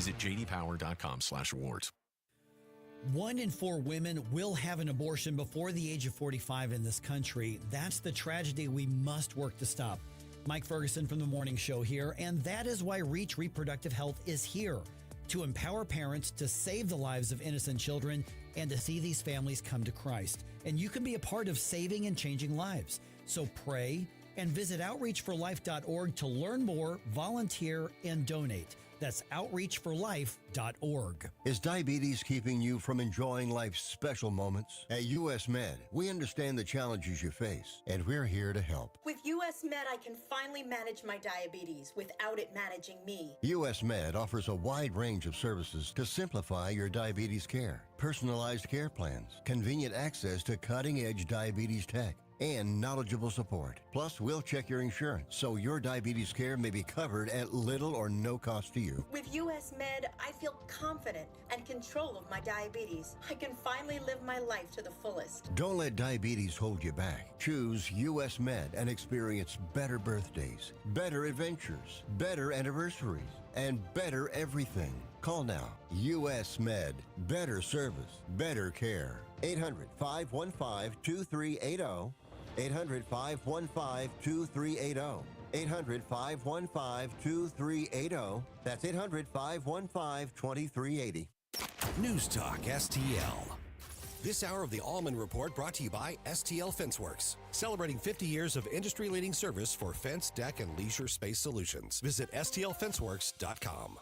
Visit jdpower.com/awards. 1 in 4 women will have an abortion before the age of 45 in this country. That's the tragedy we must work to stop. Mike Ferguson from The Morning Show here, and that is why Reach Reproductive Health is here to empower parents to save the lives of innocent children and to see these families come to Christ. And you can be a part of saving and changing lives. So pray and visit outreachforlife.org to learn more, volunteer, and donate. That's outreachforlife.org. Is diabetes keeping you from enjoying life's special moments? At US Med, we understand the challenges you face, and we're here to help. With US Med, I can finally manage my diabetes without it managing me. US Med offers a wide range of services to simplify your diabetes care. Personalized care plans, convenient access to cutting-edge diabetes tech, and knowledgeable support. Plus, we'll check your insurance so your diabetes care may be covered at little or no cost to you. With US Med, I feel confident and control of my diabetes. I can finally live my life to the fullest. Don't let diabetes hold you back. Choose US Med and experience better birthdays, better adventures, better anniversaries, and better everything. Call now. US Med. Better service, better care. 800-515-2380. 800-515-2380. 800-515-2380. That's 800-515-2380. News Talk STL. This hour of the Allman Report brought to you by STL FenceWorks, celebrating 50 years of industry-leading service for fence, deck, and leisure space solutions. Visit stlfenceworks.com.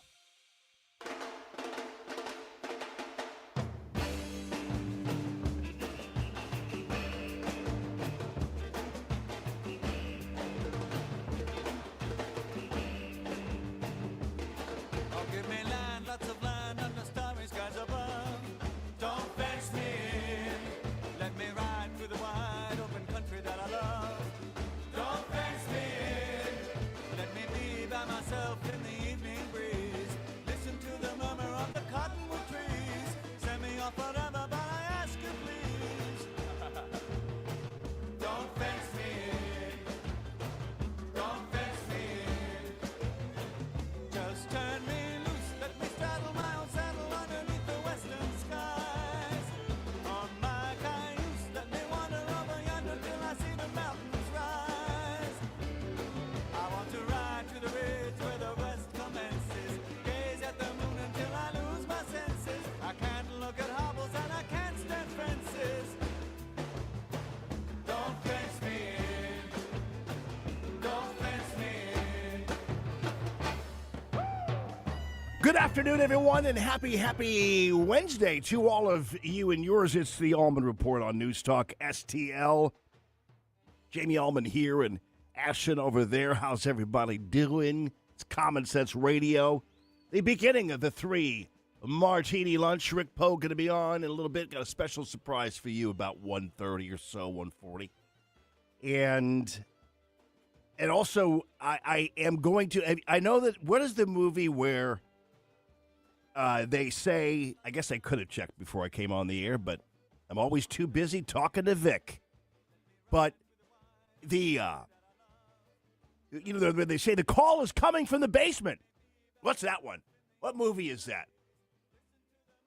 Good afternoon, everyone, and happy Wednesday to all of you and yours. It's the Allman Report on News Talk STL. Jamie Allman here and Ashton over there. How's everybody doing? It's Common Sense Radio. The beginning of the 3 Martini Lunch. Rick Pogue going to be on in a little bit. Got a special surprise for you about 1:30 or so, 1:40. And also, I am going to, I know that, what is the movie where they say, I guess I could have checked before I came on the air, but I'm always too busy talking to Vic. But they say the call is coming from the basement. What's that one? What movie is that?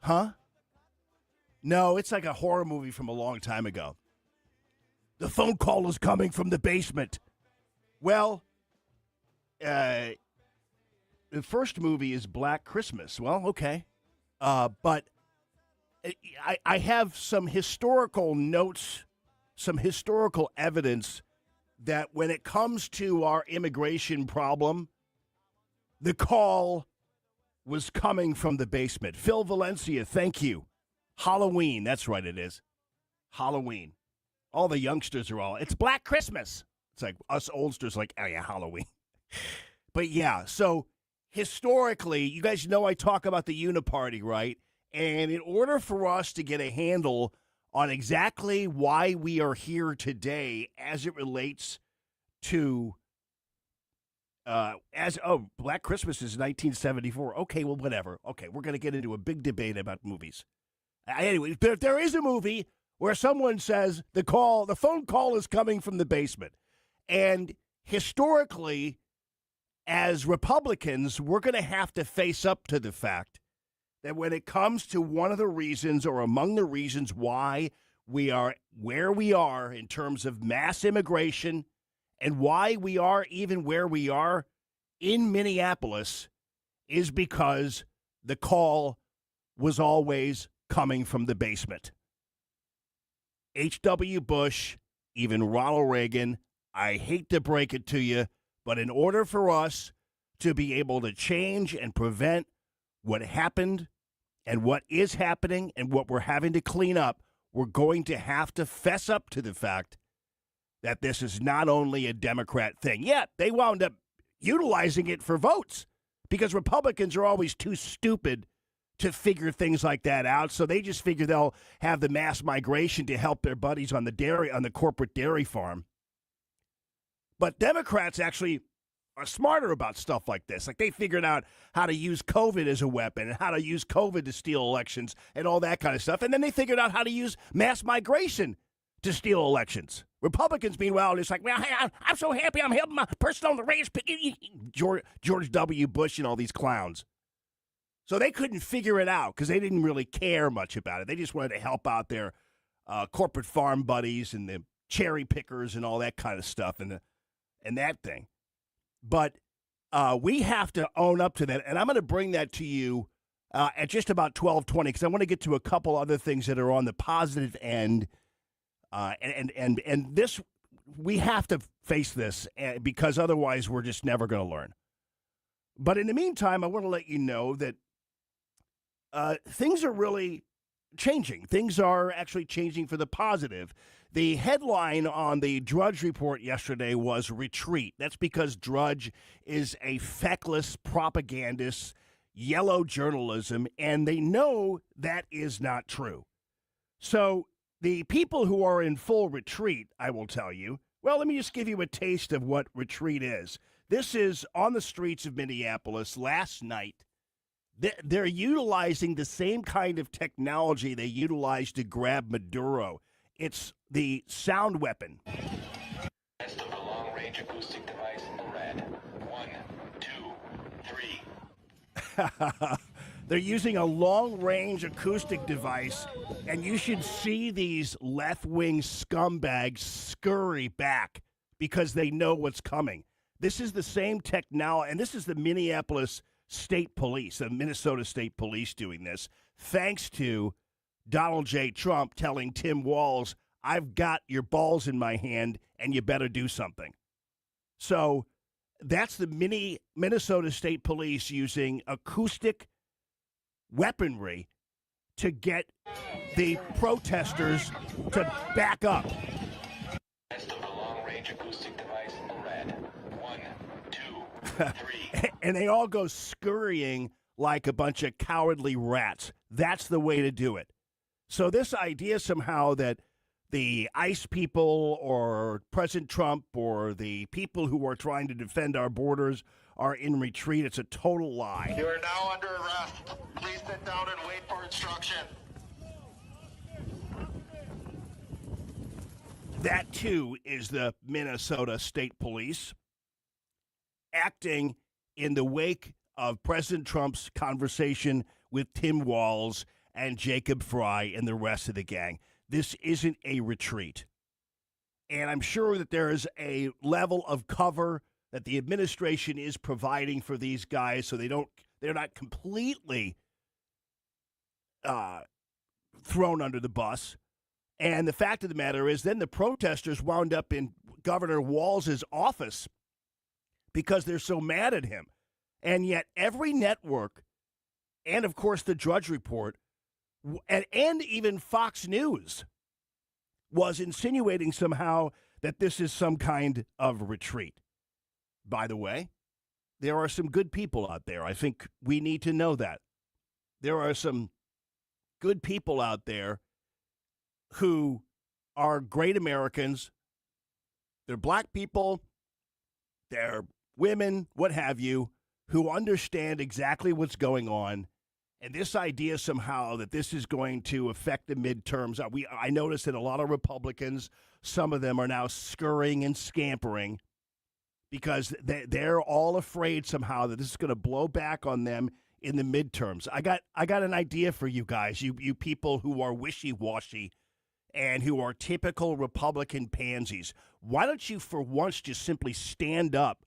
Huh? No, it's like a horror movie from a long time ago. The phone call is coming from the basement. Well, the first movie is Black Christmas. Well, okay. But I have some historical notes, some historical evidence that when it comes to our immigration problem, the call was coming from the basement. Phil Valencia, thank you. Halloween, that's right, it is. Halloween. All the youngsters are it's Black Christmas. It's like us oldsters like, oh yeah, Halloween. But yeah, so historically, you guys know I talk about the Uniparty, right? And in order for us to get a handle on exactly why we are here today as it relates to Black Christmas is 1974. Okay, well, whatever. Okay, we're going to get into a big debate about movies. Anyway, but if there is a movie where someone says the phone call is coming from the basement, and historically, as Republicans, we're going to have to face up to the fact that when it comes to one of the reasons or among the reasons why we are where we are in terms of mass immigration and why we are even where we are in Minneapolis is because the call was always coming from the basement. H.W. Bush, even Ronald Reagan, I hate to break it to you, but in order for us to be able to change and prevent what happened and what is happening and what we're having to clean up, we're going to have to fess up to the fact that this is not only a Democrat thing. Yeah, they wound up utilizing it for votes because Republicans are always too stupid to figure things like that out. So they just figure they'll have the mass migration to help their buddies on the corporate dairy farm. But Democrats actually are smarter about stuff like this. Like they figured out how to use COVID as a weapon and how to use COVID to steal elections and all that kind of stuff. And then they figured out how to use mass migration to steal elections. Republicans, meanwhile, it's like, well, I'm so happy I'm helping my person on the race. George W. Bush and all these clowns. So they couldn't figure it out because they didn't really care much about it. They just wanted to help out their corporate farm buddies and the cherry pickers and all that kind of stuff and that thing. But we have to own up to that, and I'm going to bring that to you at just about 12:20 because I want to get to a couple other things that are on the positive end, and this we have to face this because otherwise we're just never going to learn. But in the meantime, I want to let you know that things are really changing. Things are actually changing for the positive. The headline on the Drudge Report yesterday was retreat. That's because Drudge is a feckless propagandist, yellow journalism, and they know that is not true. So the people who are in full retreat, I will tell you, well, let me just give you a taste of what retreat is. This is on the streets of Minneapolis last night. They're utilizing the same kind of technology they utilized to grab Maduro. It's the sound weapon. Rest of the long-range acoustic device in red. 1, 2, 3. They're using a long-range acoustic device, and you should see these left-wing scumbags scurry back because they know what's coming. This is the same technology, and this is the Minneapolis State Police, the Minnesota State Police doing this, thanks to Donald J. Trump telling Tim Walz, I've got your balls in my hand and you better do something. So that's the Minnesota State Police using acoustic weaponry to get the protesters to back up. Rest of the long-range acoustic device in red. 1, 2, 3. And they all go scurrying like a bunch of cowardly rats. That's the way to do it. So this idea somehow that the ICE people or President Trump or the people who are trying to defend our borders are in retreat, it's a total lie. You are now under arrest. Please sit down and wait for instruction. That, too, is the Minnesota State Police acting in the wake of President Trump's conversation with Tim Walz and Jacob Fry and the rest of the gang. This isn't a retreat. And I'm sure that there is a level of cover that the administration is providing for these guys so they're not completely thrown under the bus. And the fact of the matter is then the protesters wound up in Governor Walz's office because they're so mad at him. And yet every network, and of course the Drudge Report, and even Fox News was insinuating somehow that this is some kind of retreat. By the way, there are some good people out there. I think we need to know that. There are some good people out there who are great Americans. They're black people, they're women, what have you, who understand exactly what's going on. And this idea somehow that this is going to affect the midterms, I noticed that a lot of Republicans, some of them are now scurrying and scampering because they're all afraid somehow that this is going to blow back on them in the midterms. I got an idea for you guys, you people who are wishy-washy and who are typical Republican pansies. Why don't you for once just simply stand up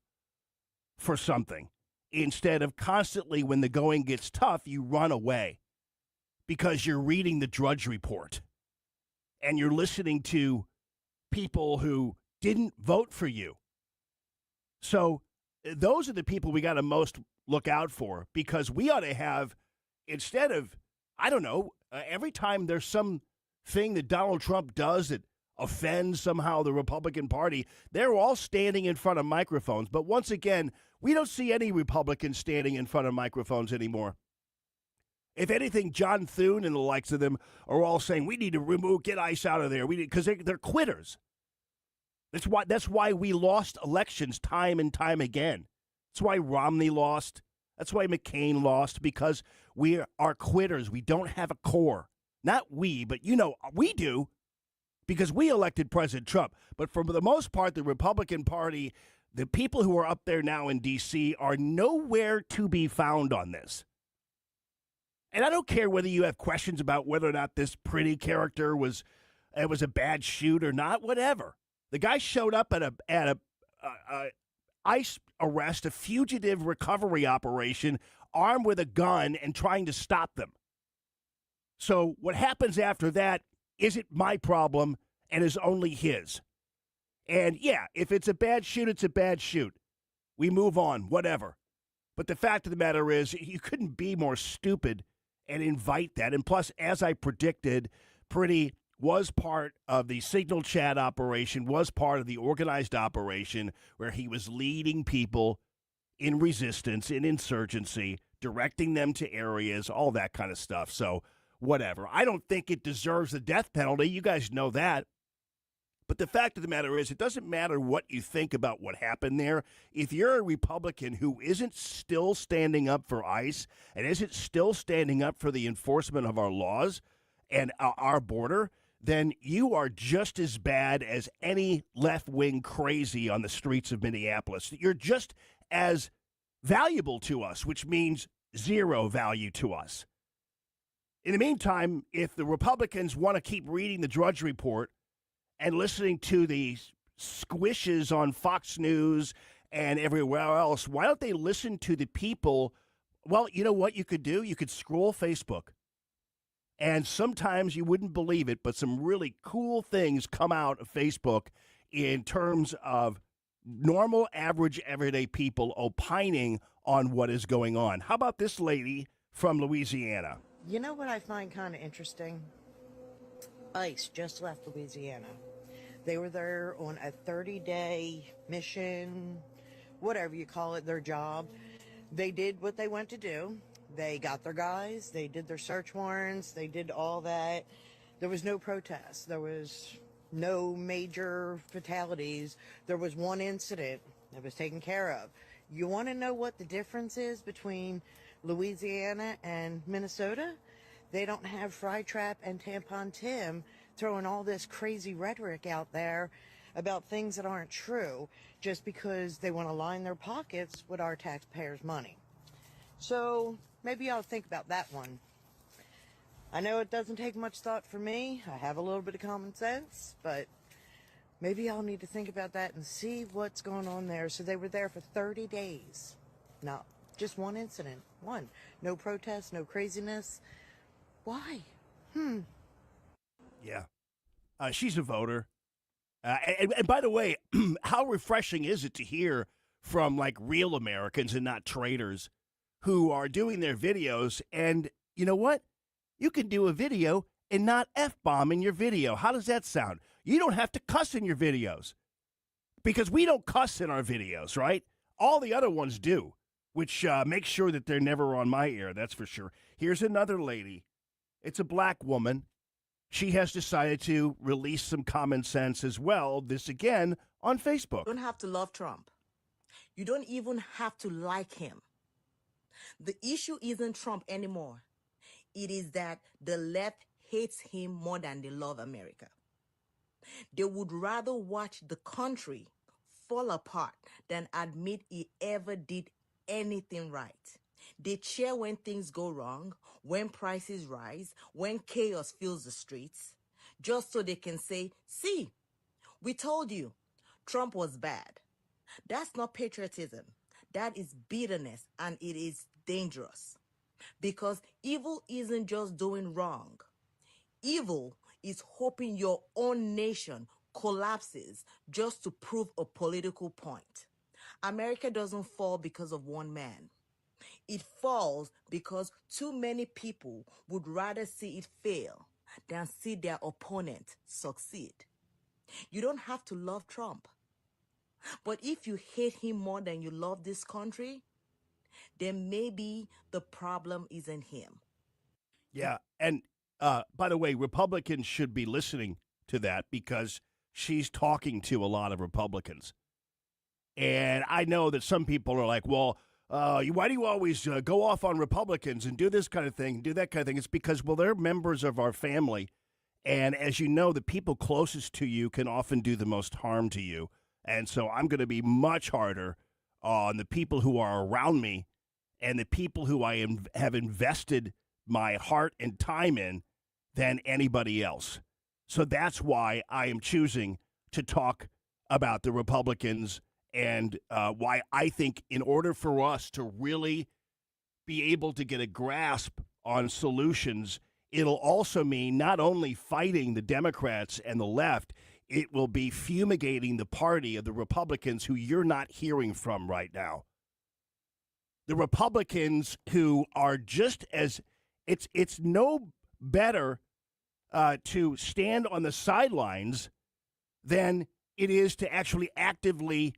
for something instead of constantly, when the going gets tough, you run away because you're reading the Drudge Report and you're listening to people who didn't vote for you. So those are the people we got to most look out for, because we ought to have, instead of, I don't know, every time there's some thing that Donald Trump does that offends somehow the Republican Party, they're all standing in front of microphones. But once again, we don't see any Republicans standing in front of microphones anymore. If anything, John Thune and the likes of them are all saying, we need to get ICE out of there. Because they're quitters. That's why we lost elections time and time again. That's why Romney lost. That's why McCain lost, because we are quitters. We don't have a core. Not we, but we do, because we elected President Trump. But for the most part, the Republican Party, the people who are up there now in D.C. are nowhere to be found on this. And I don't care whether you have questions about whether or not this pretty character was a bad shoot or not, whatever. The guy showed up at a ICE arrest, a fugitive recovery operation, armed with a gun and trying to stop them. So what happens after that isn't my problem and is only his. And yeah, if it's a bad shoot, it's a bad shoot. We move on, whatever. But the fact of the matter is, you couldn't be more stupid and invite that. And plus, as I predicted, Pretty was part of the signal chat operation, was part of the organized operation where he was leading people in resistance, in insurgency, directing them to areas, all that kind of stuff. So whatever. I don't think it deserves the death penalty. You guys know that. But the fact of the matter is, it doesn't matter what you think about what happened there. If you're a Republican who isn't still standing up for ICE and isn't still standing up for the enforcement of our laws and our border, then you are just as bad as any left-wing crazy on the streets of Minneapolis. You're just as valuable to us, which means zero value to us. In the meantime, if the Republicans want to keep reading the Drudge Report and listening to the squishes on Fox News and everywhere else, why don't they listen to the people? Well, you know what you could do? You could scroll Facebook. And sometimes you wouldn't believe it, but some really cool things come out of Facebook in terms of normal, average, everyday people opining on what is going on. How about this lady from Louisiana? You know what I find kind of interesting? ICE just left Louisiana. They were there on a 30-day mission, whatever you call it, their job. They did what they went to do. They got their guys. They did their search warrants. They did all that. There was no protest. There was no major fatalities. There was one incident that was taken care of. You want to know what the difference is between Louisiana and Minnesota? They don't have Fry Trap and Tampon Tim throwing all this crazy rhetoric out there about things that aren't true just because they want to line their pockets with our taxpayers' money. So maybe I'll think about that one. I know it doesn't take much thought for me. I have a little bit of common sense, but maybe I'll need to think about that and see what's going on there. So they were there for 30 days. Not just one incident. One. No protests, no craziness. Why? Yeah. She's a voter. And by the way, how refreshing is it to hear from like real Americans and not traitors who are doing their videos? And you know what? You can do a video and not F-bomb in your video. How does that sound? You don't have to cuss in your videos because we don't cuss in our videos, right? All the other ones do, which makes sure that they're never on my air, that's for sure. Here's another lady. It's a black woman. She has decided to release some common sense as well, this again on Facebook. You don't have to love Trump. You don't even have to like him. The issue isn't Trump anymore. It is that the left hates him more than they love America. They would rather watch the country fall apart than admit he ever did anything right. They cheer when things go wrong, when prices rise, when chaos fills the streets, just so they can say, see, we told you, Trump was bad. That's not patriotism. That is bitterness, and it is dangerous. Because evil isn't just doing wrong. Evil is hoping your own nation collapses just to prove a political point. America doesn't fall because of one man. It falls because too many people would rather see it fail than see their opponent succeed. You don't have to love Trump. But if you hate him more than you love this country, then maybe the problem isn't him. Yeah. And by the way, Republicans should be listening to that because she's talking to a lot of Republicans. And I know that some people are like, well, why do you always go off on Republicans and do this kind of thing, do that kind of thing? It's because, well, they're members of our family. And as you know, the people closest to you can often do the most harm to you. And so I'm going to be much harder on the people who are around me and the people who I have invested my heart and time in than anybody else. So that's why I am choosing to talk about the Republicans and why I think in order for us to really be able to get a grasp on solutions, it'll also mean not only fighting the Democrats and the left, it will be fumigating the party of the Republicans who you're not hearing from right now. The Republicans who are just as it's no better to stand on the sidelines than it is to actually actively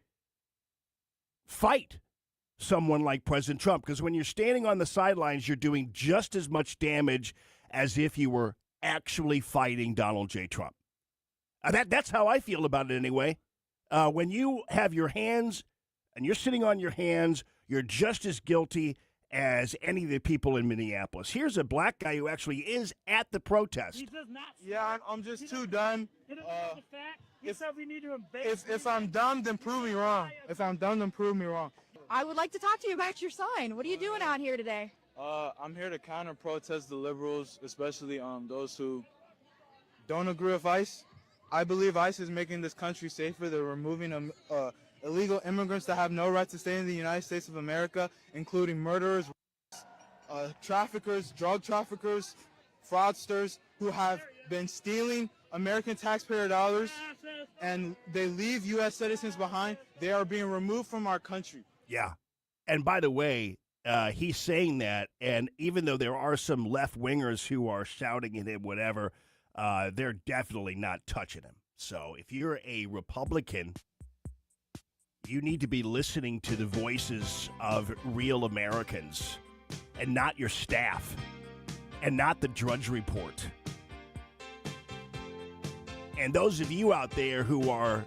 fight someone like President Trump. Because when you're standing on the sidelines, you're doing just as much damage as if you were actually fighting Donald J. Trump. That's how I feel about it anyway. When you have your hands and you're sitting on your hands, you're just as guilty as any of the people in Minneapolis. Here's a black guy who actually is at the protest. He does not. Yeah, I'm just too done. He doesn't know the fact. He said we need to invade. If I'm dumb, then prove me wrong. If I'm dumb, then prove me wrong. I would like to talk to you about your sign. What are you doing out here today? I'm here to counter-protest the liberals, especially those who don't agree with ICE. I believe ICE is making this country safer. They're removing illegal immigrants that have no right to stay in the United States of America, including murderers, traffickers, drug traffickers, fraudsters who have been stealing American taxpayer dollars, and they leave U.S. citizens behind. They are being removed from our country. Yeah. And by the way, he's saying that, and even though there are some left-wingers who are shouting at him, whatever, they're definitely not touching him. So if you're a Republican, you need to be listening to the voices of real Americans and not your staff and not the Drudge Report. And those of you out there who are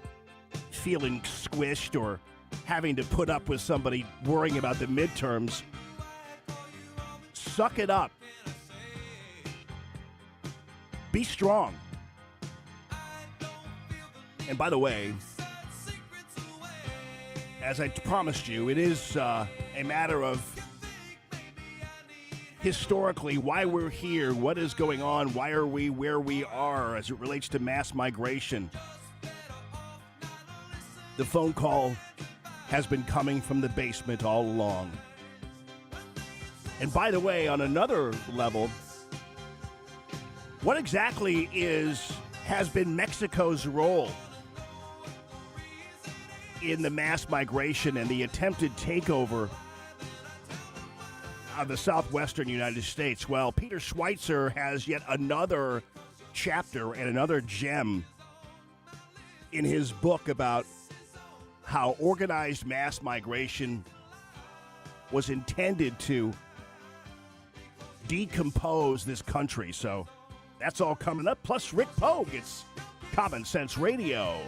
feeling squished or having to put up with somebody worrying about the midterms, suck it up. Be strong. And by the way, as I promised you, it is a matter of historically why we're here, what is going on, why are we where we are as it relates to mass migration. The phone call has been coming from the basement all along. And by the way, on another level, what exactly has been Mexico's role in the mass migration and the attempted takeover of the southwestern United States? Well, Peter Schweitzer has yet another chapter and another gem in his book about how organized mass migration was intended to decompose this country. So that's all coming up. Plus Rick Pogue. It's Common Sense Radio.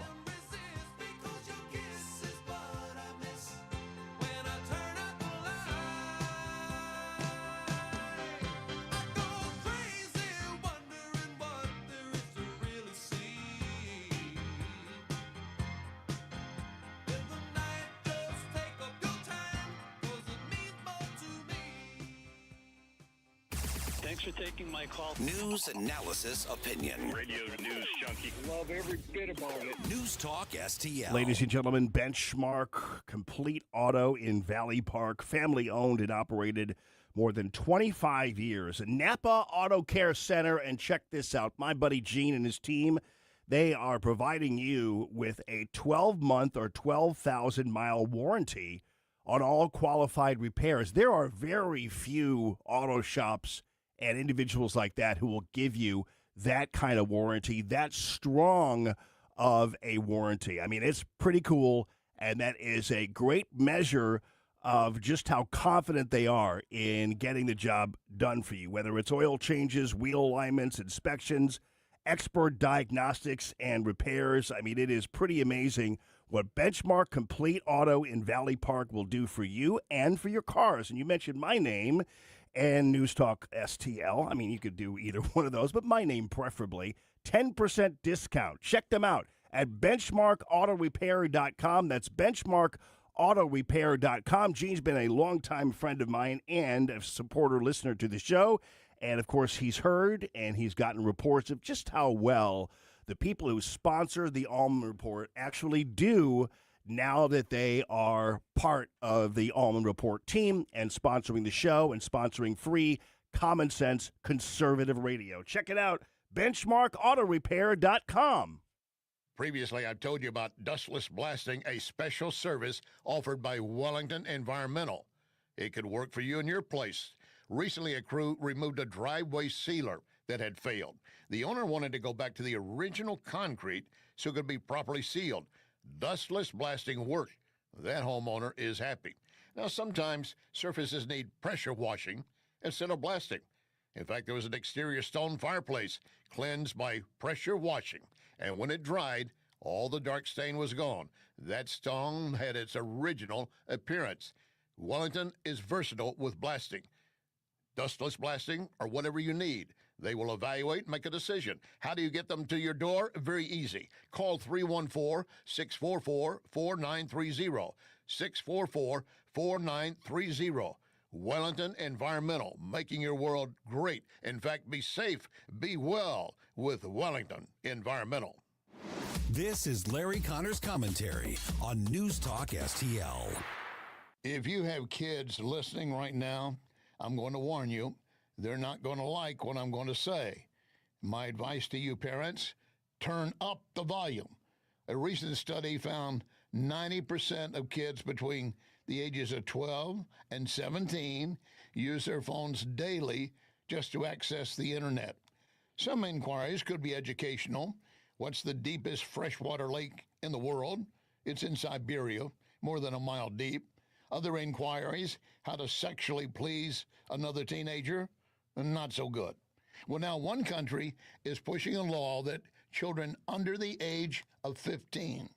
Thanks for taking my call. News, analysis, opinion. Radio news junkie. Love every bit about it. News Talk STL. Ladies and gentlemen, Benchmark Complete Auto in Valley Park, family owned and operated more than 25 years. Napa Auto Care Center, and check this out. My buddy Gene and his team, they are providing you with a 12-month or 12,000-mile warranty on all qualified repairs. There are very few auto shops and individuals like that who will give you that kind of warranty, that strong of a warranty. I mean, it's pretty cool, and that is a great measure of just how confident they are in getting the job done for you, whether it's oil changes, wheel alignments, inspections, expert diagnostics, and repairs. I mean, it is pretty amazing what Benchmark Complete Auto in Valley Park will do for you and for your cars. And you mentioned my name and News Talk STL. I mean, you could do either one of those, but my name preferably. 10% discount. Check them out at benchmarkautorepair.com. That's benchmarkautorepair.com. Gene's been a longtime friend of mine and a supporter listener to the show. And, of course, he's heard and he's gotten reports of just how well the people who sponsor the Allman Report actually do now that they are part of the Allman Report team and sponsoring the show and sponsoring free, common sense, conservative radio. Check it out, benchmarkautorepair.com. Previously, I've told you about dustless blasting, a special service offered by Wellington Environmental. It could work for you in your place. Recently, a crew removed a driveway sealer that had failed. The owner wanted to go back to the original concrete so it could be properly sealed. Dustless blasting worked. That homeowner is happy. Now, sometimes surfaces need pressure washing instead of blasting. In fact, there was an exterior stone fireplace cleansed by pressure washing, and when it dried, all the dark stain was gone. That stone had its original appearance. Wellington is versatile with blasting. Dustless blasting or whatever you need. They will evaluate and make a decision. How do you get them to your door? Very easy. Call 314-644-4930. 644-4930. Wellington Environmental, making your world great. In fact, be safe, be well with Wellington Environmental. This is Larry Connor's commentary on News Talk STL. If you have kids listening right now, I'm going to warn you, they're not going to like what I'm going to say. My advice to you parents, turn up the volume. A recent study found 90% of kids between the ages of 12 and 17 use their phones daily just to access the internet. Some inquiries could be educational. What's the deepest freshwater lake in the world? It's in Siberia, more than a mile deep. Other inquiries, how to sexually please another teenager, not so good. Well, now one country is pushing a law that children under the age of 15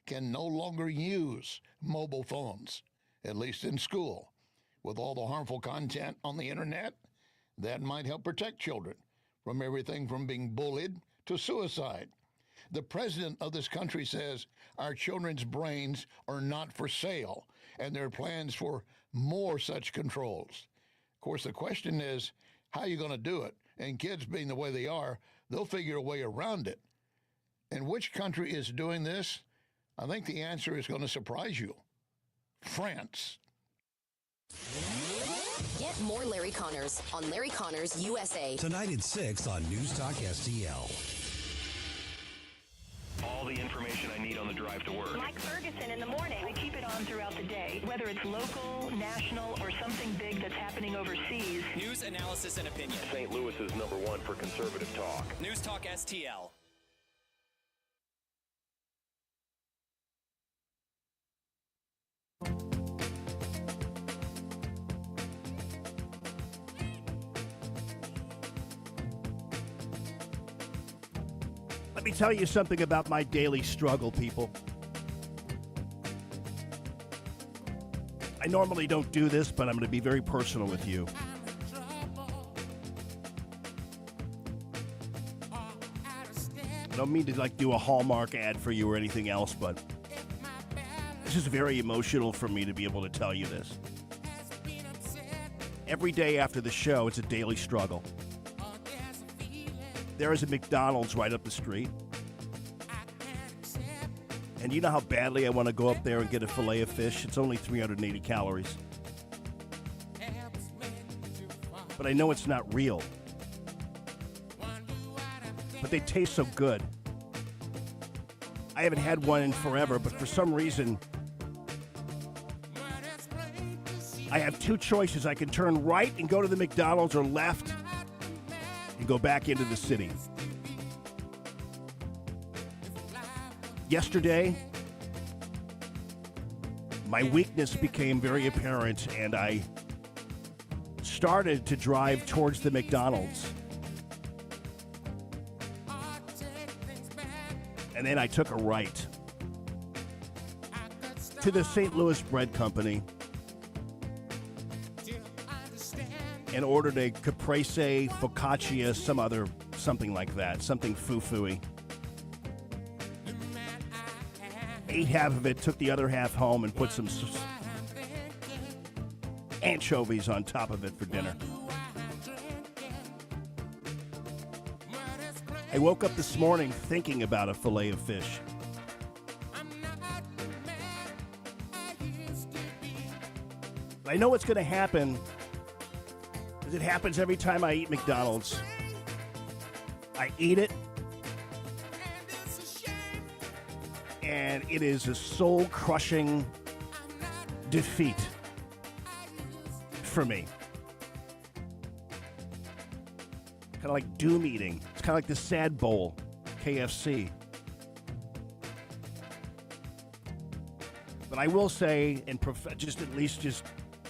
can no longer use mobile phones, at least in school. With all the harmful content on the internet, that might help protect children from everything from being bullied to suicide. The president of this country says our children's brains are not for sale, and there are plans for more such controls. Of course, the question is, how are you going to do it? And kids being the way they are, they'll figure a way around it. And which country is doing this? I think the answer is going to surprise you. France. Get more Larry Connors on Larry Connors USA. Tonight at 6 on News Talk STL. All the information I need on the drive to work. Mike Ferguson in the morning. I keep it on throughout the day, whether it's local, national, or something big that's happening overseas. News, analysis, and opinion. St. Louis is #1 for conservative talk. News Talk STL. Let me tell you something about my daily struggle, people. I normally don't do this, but I'm going to be very personal with you. I don't mean to do a Hallmark ad for you or anything else, but this is very emotional for me to be able to tell you this. Every day after the show, it's a daily struggle. There is a McDonald's right up the street. And you know how badly I want to go up there and get a fillet of fish? It's only 380 calories. But I know it's not real. But they taste so good. I haven't had one in forever, but for some reason, I have two choices. I can turn right and go to the McDonald's or left and go back into the city. Yesterday, my weakness became very apparent, and I started to drive towards the McDonald's. And then I took a right to the St. Louis Bread Company and ordered a caprese, focaccia, something like that, something foo-fooey. Ate half of it, took the other half home, and put some anchovies on top of it for dinner. I woke up this morning thinking about a fillet of fish. I know what's going to happen, because it happens every time I eat McDonald's. I eat it, and it is a soul-crushing defeat for me. Kind of like doom eating. It's kind of like the sad bowl, KFC. But I will say, and just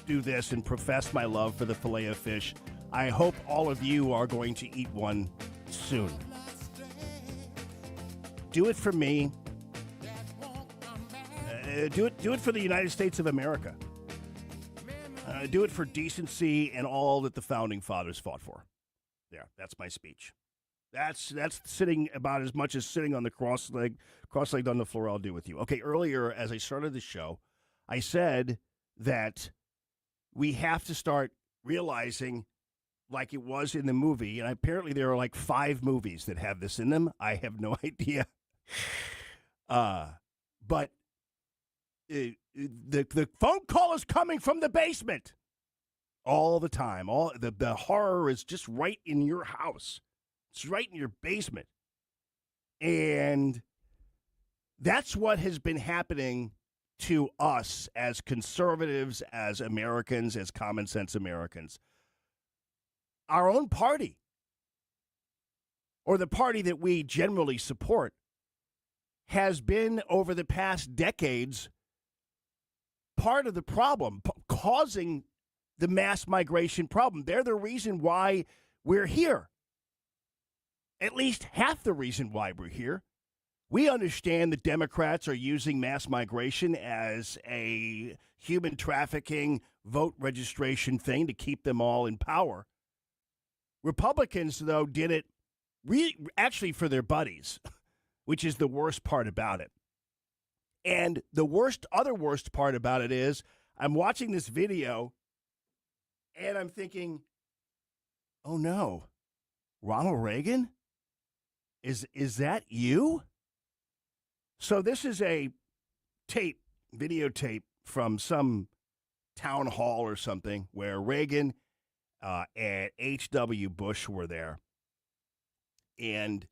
do this and profess my love for the fillet of fish. I hope all of you are going to eat one soon. Do it for me. Do it for the United States of America. Do it for decency and all that the founding fathers fought for. There, that's my speech. That's sitting about as much as sitting on the cross-legged on the floor I'll do with you. Okay, earlier as I started the show, I said that we have to start realizing, like it was in the movie, and apparently there are like 5 movies that have this in them. I have no idea. But the phone call is coming from the basement all the time. The horror is just right in your house. It's right in your basement. And that's what has been happening to us as conservatives, as Americans, as common sense Americans. Our own party, or the party that we generally support, has been over the past decades part of the problem, causing the mass migration problem. They're the reason why we're here. At least half the reason why we're here. We understand the Democrats are using mass migration as a human trafficking vote registration thing to keep them all in power. Republicans, though, did it actually for their buddies, which is the worst part about it. And the other worst part about it is I'm watching this video and I'm thinking, oh no, Ronald Reagan? Is that you? So this is a videotape from some town hall or something where Reagan and H.W. Bush were there. And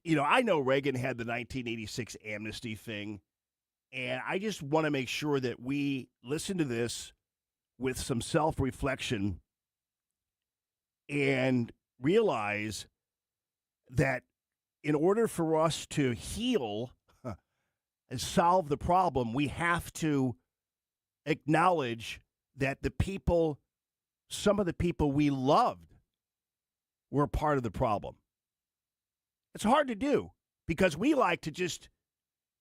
I know Reagan had the 1986 amnesty thing, and I just want to make sure that we listen to this with some self-reflection and realize that in order for us to heal and solve the problem, we have to acknowledge that some of the people we loved were part of the problem. It's hard to do because we like to just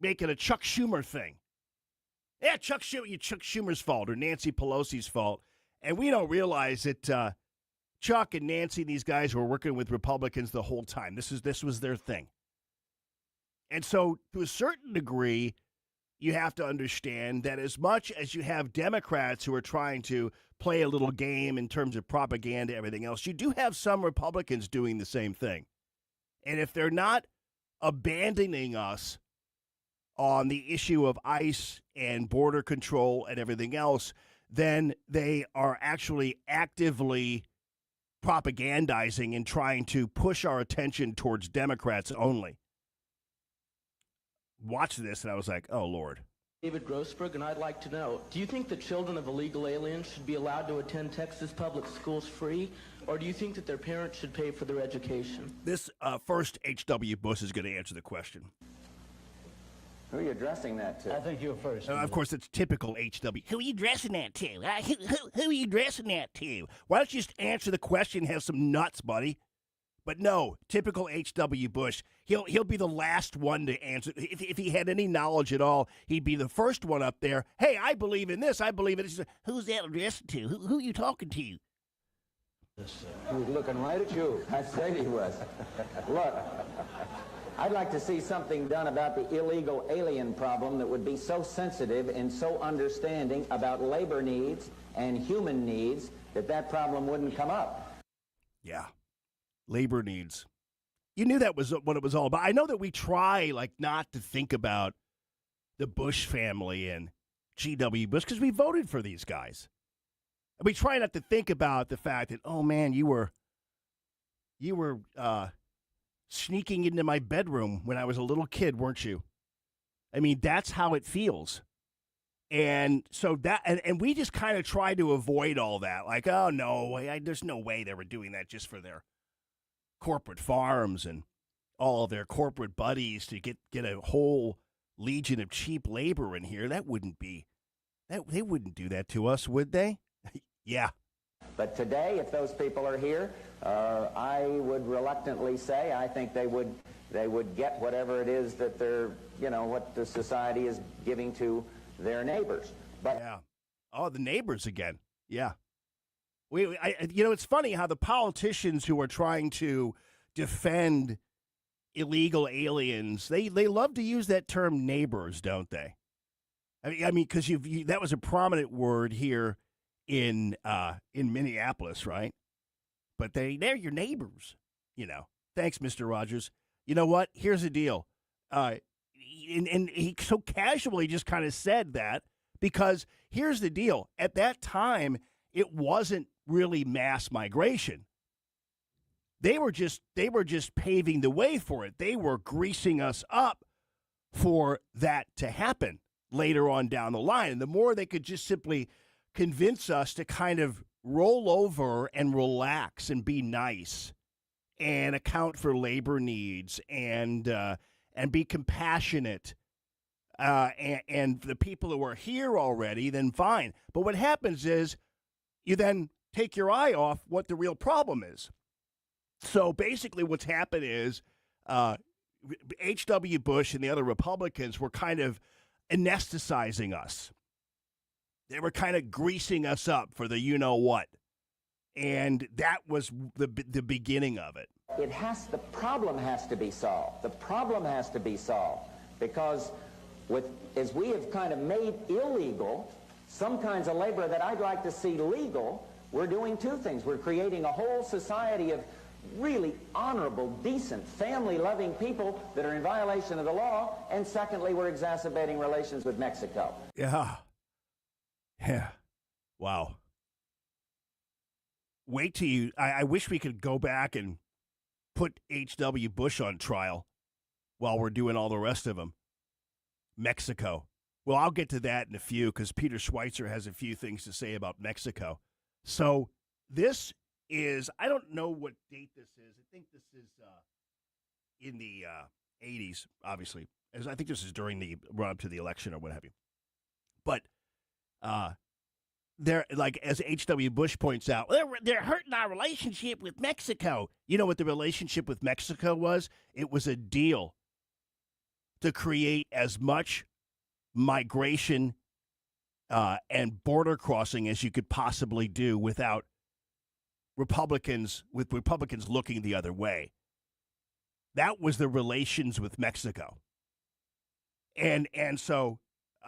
make it a Chuck Schumer thing. Yeah, Chuck Schumer's fault or Nancy Pelosi's fault. And we don't realize that Chuck and Nancy, these guys were working with Republicans the whole time. This was their thing. And so to a certain degree, you have to understand that as much as you have Democrats who are trying to play a little game in terms of propaganda, everything else, you do have some Republicans doing the same thing. And if they're not abandoning us on the issue of ICE and border control and everything else, then they are actually actively propagandizing and trying to push our attention towards Democrats only. Watched this and I was like, oh, Lord. David Grossberg, and I'd like to know, do you think the children of illegal aliens should be allowed to attend Texas public schools free, or do you think that their parents should pay for their education? This first H.W. Bush is going to answer the question. Who are you addressing that to? I think you're first. Of course, it's typical H.W. Who are you addressing that to? Who are you addressing that to? Why don't you just answer the question, have some nuts, buddy? But no, typical H.W. Bush. He'll be the last one to answer. If he had any knowledge at all, he'd be the first one up there. Hey, I believe in this. I believe in this. Who's that addressed to? Who are you talking to? He was looking right at you. I said he was. Look, I'd like to see something done about the illegal alien problem that would be so sensitive and so understanding about labor needs and human needs that problem wouldn't come up. Yeah. Labor needs. You knew that was what it was all about. I know that we try not to think about the Bush family and G.W. Bush because we voted for these guys. And we try not to think about the fact that, oh man, you were sneaking into my bedroom when I was a little kid, weren't you? I mean, that's how it feels. And so that, and we just kind of try to avoid all that. Like, oh no, there's no way they were doing that just for their corporate farms and all of their corporate buddies to get a whole legion of cheap labor in here. That wouldn't be, they wouldn't do that to us, would they? Yeah. But today, if those people are here, I would reluctantly say I think they would get whatever it is that they're, what the society is giving to their neighbors. But yeah. Oh, the neighbors again. Yeah. It's funny how the politicians who are trying to defend illegal aliens, they love to use that term neighbors, don't they? I mean, because that was a prominent word here in Minneapolis, right? But they're your neighbors, Thanks, Mr. Rogers. You know what? Here's the deal. And he so casually just kind of said that because here's the deal. At that time, it wasn't really mass migration. They were just paving the way for it. They were greasing us up for that to happen later on down the line. And the more they could just simply convince us to kind of roll over and relax and be nice and account for labor needs and be compassionate and the people who are here already, then fine. But what happens is you then take your eye off what the real problem is. So basically what's happened is H.W. Bush and the other Republicans were kind of anesthetizing us. They were kind of greasing us up for the you-know-what. And that was the beginning of it. The problem has to be solved. The problem has to be solved because as we have kind of made illegal some kinds of labor that I'd like to see legal, we're doing two things. We're creating a whole society of really honorable, decent, family-loving people that are in violation of the law, and secondly, we're exacerbating relations with Mexico. Yeah. Wow. Wait till you... I wish we could go back and put H.W. Bush on trial while we're doing all the rest of them. Mexico. Well, I'll get to that in a few because Peter Schweitzer has a few things to say about Mexico. So this is... I don't know what date this is. I think this is in the 80s, obviously. I think this is during the run-up to the election or what have you. But... they're like, as H.W. Bush points out, they're hurting our relationship with Mexico. You know what the relationship with Mexico was? It was a deal to create as much migration and border crossing as you could possibly do without Republicans looking the other way. That was the relations with Mexico. And so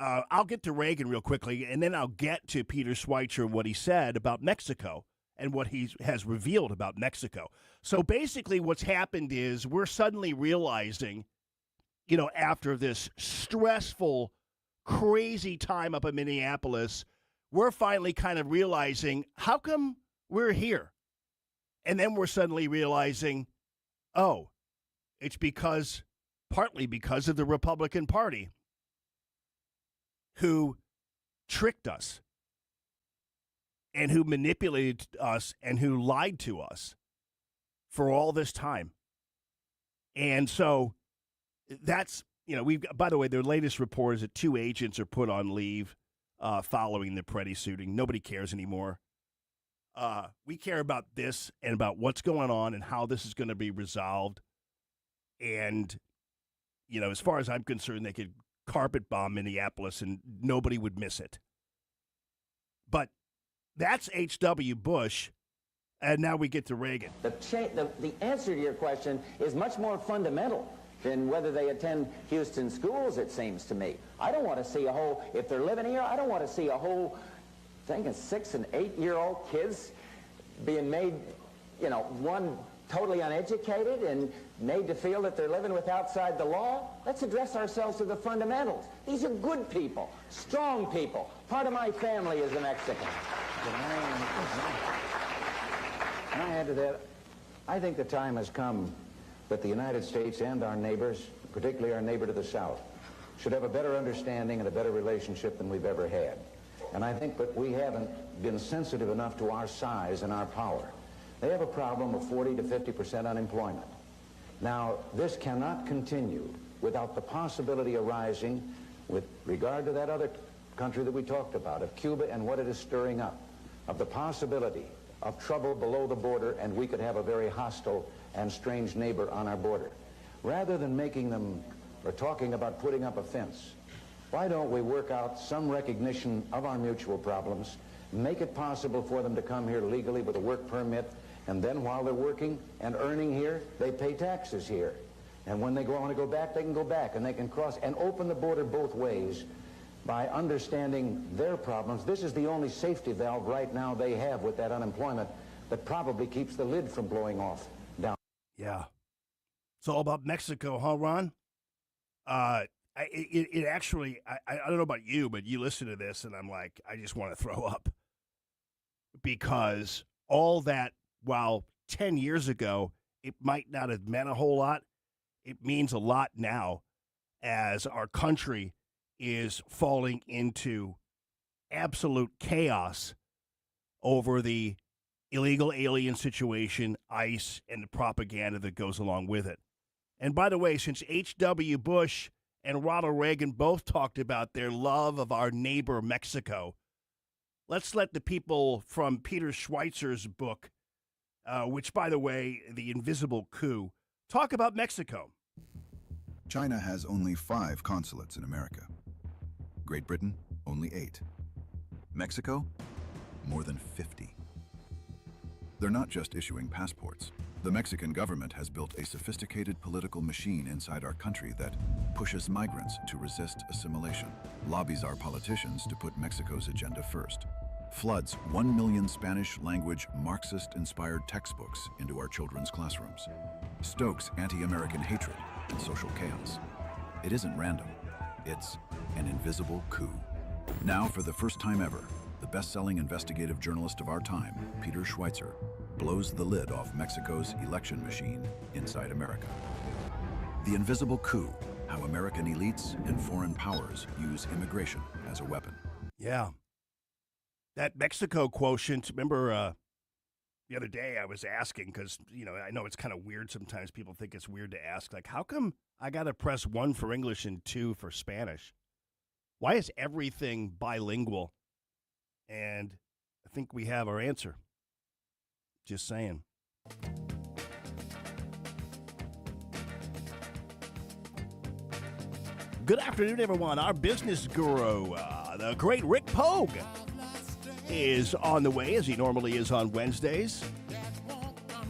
I'll get to Reagan real quickly, and then I'll get to Peter Schweitzer and what he said about Mexico and what he has revealed about Mexico. So basically what's happened is we're suddenly realizing, after this stressful, crazy time up in Minneapolis, we're finally kind of realizing, how come we're here? And then we're suddenly realizing, oh, it's partly because of the Republican Party, who tricked us and who manipulated us and who lied to us for all this time. And so that's, by the way, their latest report is that 2 agents are put on leave following the Preddy shooting. Nobody cares anymore. We care about this and about what's going on and how this is going to be resolved. And, as far as I'm concerned, they could carpet bomb Minneapolis and nobody would miss it. But that's H.W. Bush, and now we get to Reagan. The answer to your question is much more fundamental than whether they attend Houston schools, it seems to me. I don't want to see if they're living here, I don't want to see a whole thing of 6- and 8-year-old kids being made, one totally uneducated and made to feel that they're living with outside the law. Let's address ourselves to the fundamentals. These are good people, strong people. Part of my family is a Mexican. Can I add to that? I think the time has come that the United States and our neighbors, particularly our neighbor to the south, should have a better understanding and a better relationship than we've ever had. And I think that we haven't been sensitive enough to our size and our power. They have a problem of 40 to 50% unemployment. Now, this cannot continue without the possibility arising with regard to that other country that we talked about, of Cuba and what it is stirring up, of the possibility of trouble below the border, and we could have a very hostile and strange neighbor on our border. Rather than making them or talking about putting up a fence, why don't we work out some recognition of our mutual problems, make it possible for them to come here legally with a work permit, and then while they're working and earning here, they pay taxes here. And when they want to go back, they can go back, and they can cross and open the border both ways by understanding their problems. This is the only safety valve right now they have with that unemployment that probably keeps the lid from blowing off down. Yeah. It's all about Mexico, huh, Ron? It actually, I don't know about you, but you listen to this, and I'm like, I just want to throw up. Because all that, while 10 years ago, it might not have meant a whole lot, it means a lot now as our country is falling into absolute chaos over the illegal alien situation, ICE, and the propaganda that goes along with it. And by the way, since H.W. Bush and Ronald Reagan both talked about their love of our neighbor Mexico, let's let the people from Peter Schweitzer's book, which, by the way, The Invisible Coup, talk about Mexico. China has only 5 consulates in America. Great Britain, only 8. Mexico, more than 50. They're not just issuing passports. The Mexican government has built a sophisticated political machine inside our country that pushes migrants to resist assimilation, lobbies our politicians to put Mexico's agenda first, floods 1 million Spanish-language Marxist-inspired textbooks into our children's classrooms, stokes anti-American hatred and social chaos. It isn't random. It's an invisible coup. Now, for the first time ever, the best-selling investigative journalist of our time, Peter Schweitzer, blows the lid off Mexico's election machine inside America. The Invisible Coup, how American elites and foreign powers use immigration as a weapon. Yeah. That Mexico quotient, remember the other day I was asking, because, I know it's kind of weird sometimes. People think it's weird to ask, like, how come I got to press 1 for English and 2 for Spanish? Why is everything bilingual? And I think we have our answer. Just saying. Good afternoon, everyone. Our business guru, the great Rick Pogue, is on the way, as he normally is on Wednesdays.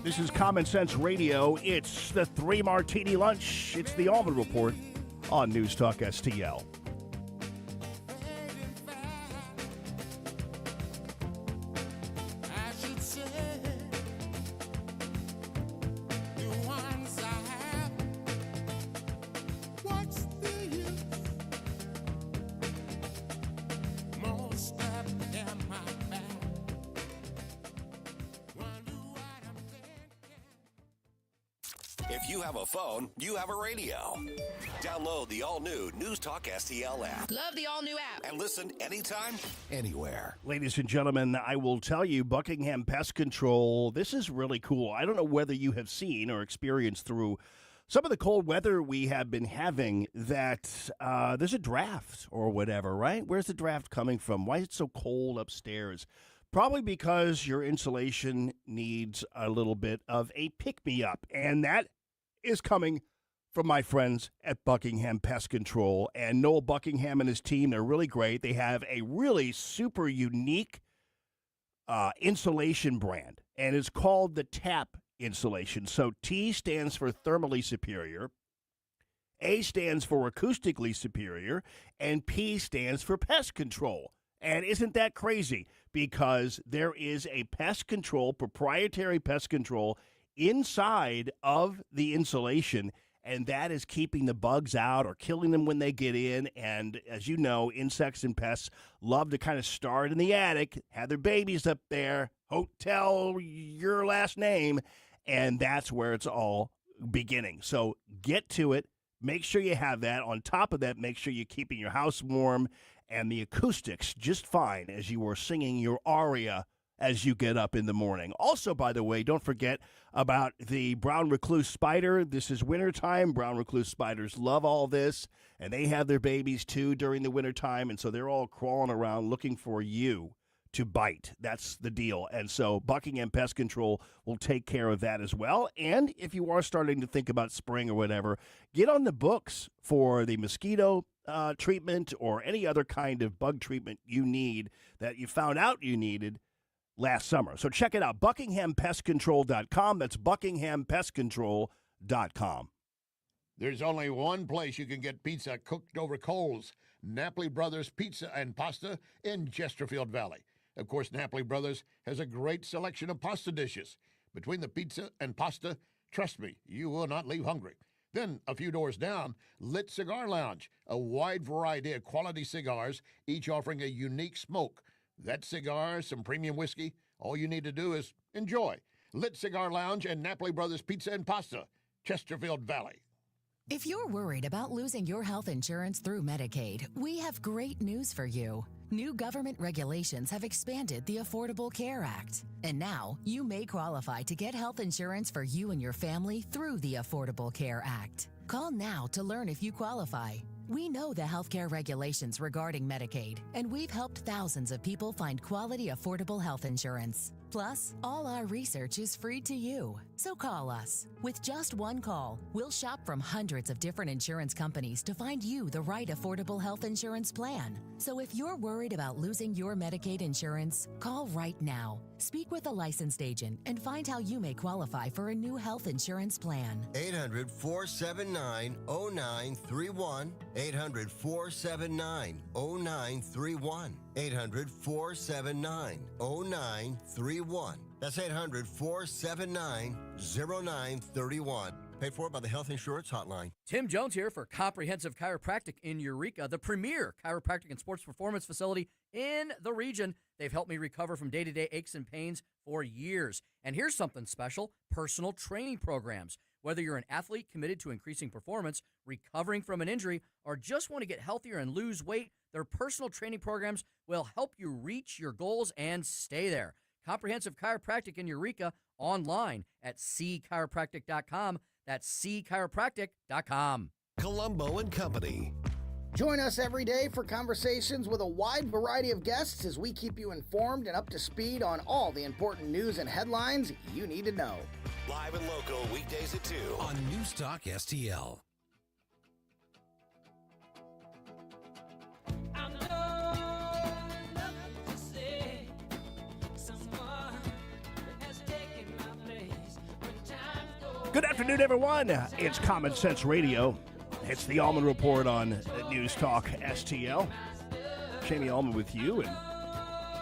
This is Common Sense Radio. It's the 3 Martini Lunch. It's the Allman Report on News Talk STL. If you have a phone, you have a radio. Download the all-new News Talk STL app. Love the all-new app. And listen anytime, anywhere. Ladies and gentlemen, I will tell you, Buckingham Pest Control, this is really cool. I don't know whether you have seen or experienced through some of the cold weather we have been having that there's a draft or whatever, right? Where's the draft coming from? Why is it so cold upstairs? Probably because your insulation needs a little bit of a pick-me-up, and that is coming from my friends at Buckingham Pest Control. And Noel Buckingham and his team, they're really great. They have a really super unique insulation brand, and it's called the TAP insulation. So T stands for thermally superior, A stands for acoustically superior, and P stands for pest control. And isn't that crazy? Because there is a pest control, proprietary pest control inside of the insulation, and that is keeping the bugs out or killing them when they get in. And as you know, insects and pests love to kind of start in the attic, have their babies up there, hotel your last name, and that's where it's all beginning. So get to it. Make sure you have that. On top of that, make sure you're keeping your house warm and the acoustics just fine as you are singing your aria as you get up in the morning. Also, by the way, don't forget about the brown recluse spider. This is wintertime. Brown recluse spiders love all this, and they have their babies too during the wintertime, and so they're all crawling around looking for you to bite. That's the deal. And so Buckingham Pest Control will take care of that as well. And if you are starting to think about spring or whatever, get on the books for the mosquito treatment or any other kind of bug treatment you need that you found out you needed last summer. So check it out, buckinghampestcontrol.com. That's buckinghampestcontrol.com. There's only one place you can get pizza cooked over coals, Napoli Brothers Pizza and Pasta in Chesterfield Valley. Of course, Napoli Brothers has a great selection of pasta dishes. Between the pizza and pasta, trust me, you will not leave hungry. Then, a few doors down, Lit Cigar Lounge, a wide variety of quality cigars, each offering a unique smoke. That cigar, some premium whiskey, all you need to do is enjoy. Lit Cigar Lounge and Napoli Brothers Pizza and Pasta, Chesterfield Valley. If you're worried about losing your health insurance through Medicaid, we have great news for you. New government regulations have expanded the Affordable Care Act. And now, you may qualify to get health insurance for you and your family through the Affordable Care Act. Call now to learn if you qualify. We know the healthcare regulations regarding Medicaid, and we've helped thousands of people find quality, affordable health insurance. Plus, all our research is free to you. So call us. With just one call, we'll shop from hundreds of different insurance companies to find you the right affordable health insurance plan. So if you're worried about losing your Medicaid insurance, call right now. Speak with a licensed agent and find how you may qualify for a new health insurance plan. 800-479-0931. 800-479-0931. 800-479-0931. That's 800-479-0931. Paid for by the Health Insurance Hotline. Tim Jones here for Comprehensive Chiropractic in Eureka, the premier chiropractic and sports performance facility in the region. They've helped me recover from day-to-day aches and pains for years. And here's something special, personal training programs. Whether you're an athlete committed to increasing performance, recovering from an injury, or just want to get healthier and lose weight, their personal training programs will help you reach your goals and stay there. Comprehensive Chiropractic in Eureka, online at cchiropractic.com. That's cchiropractic.com. Columbo and Company. Join us every day for conversations with a wide variety of guests as we keep you informed and up to speed on all the important news and headlines you need to know. Live and local weekdays at 2 on News Talk STL. Good afternoon, everyone. It's Common Sense Radio. It's the Allman Report on News Talk STL. Jamie Allman with you and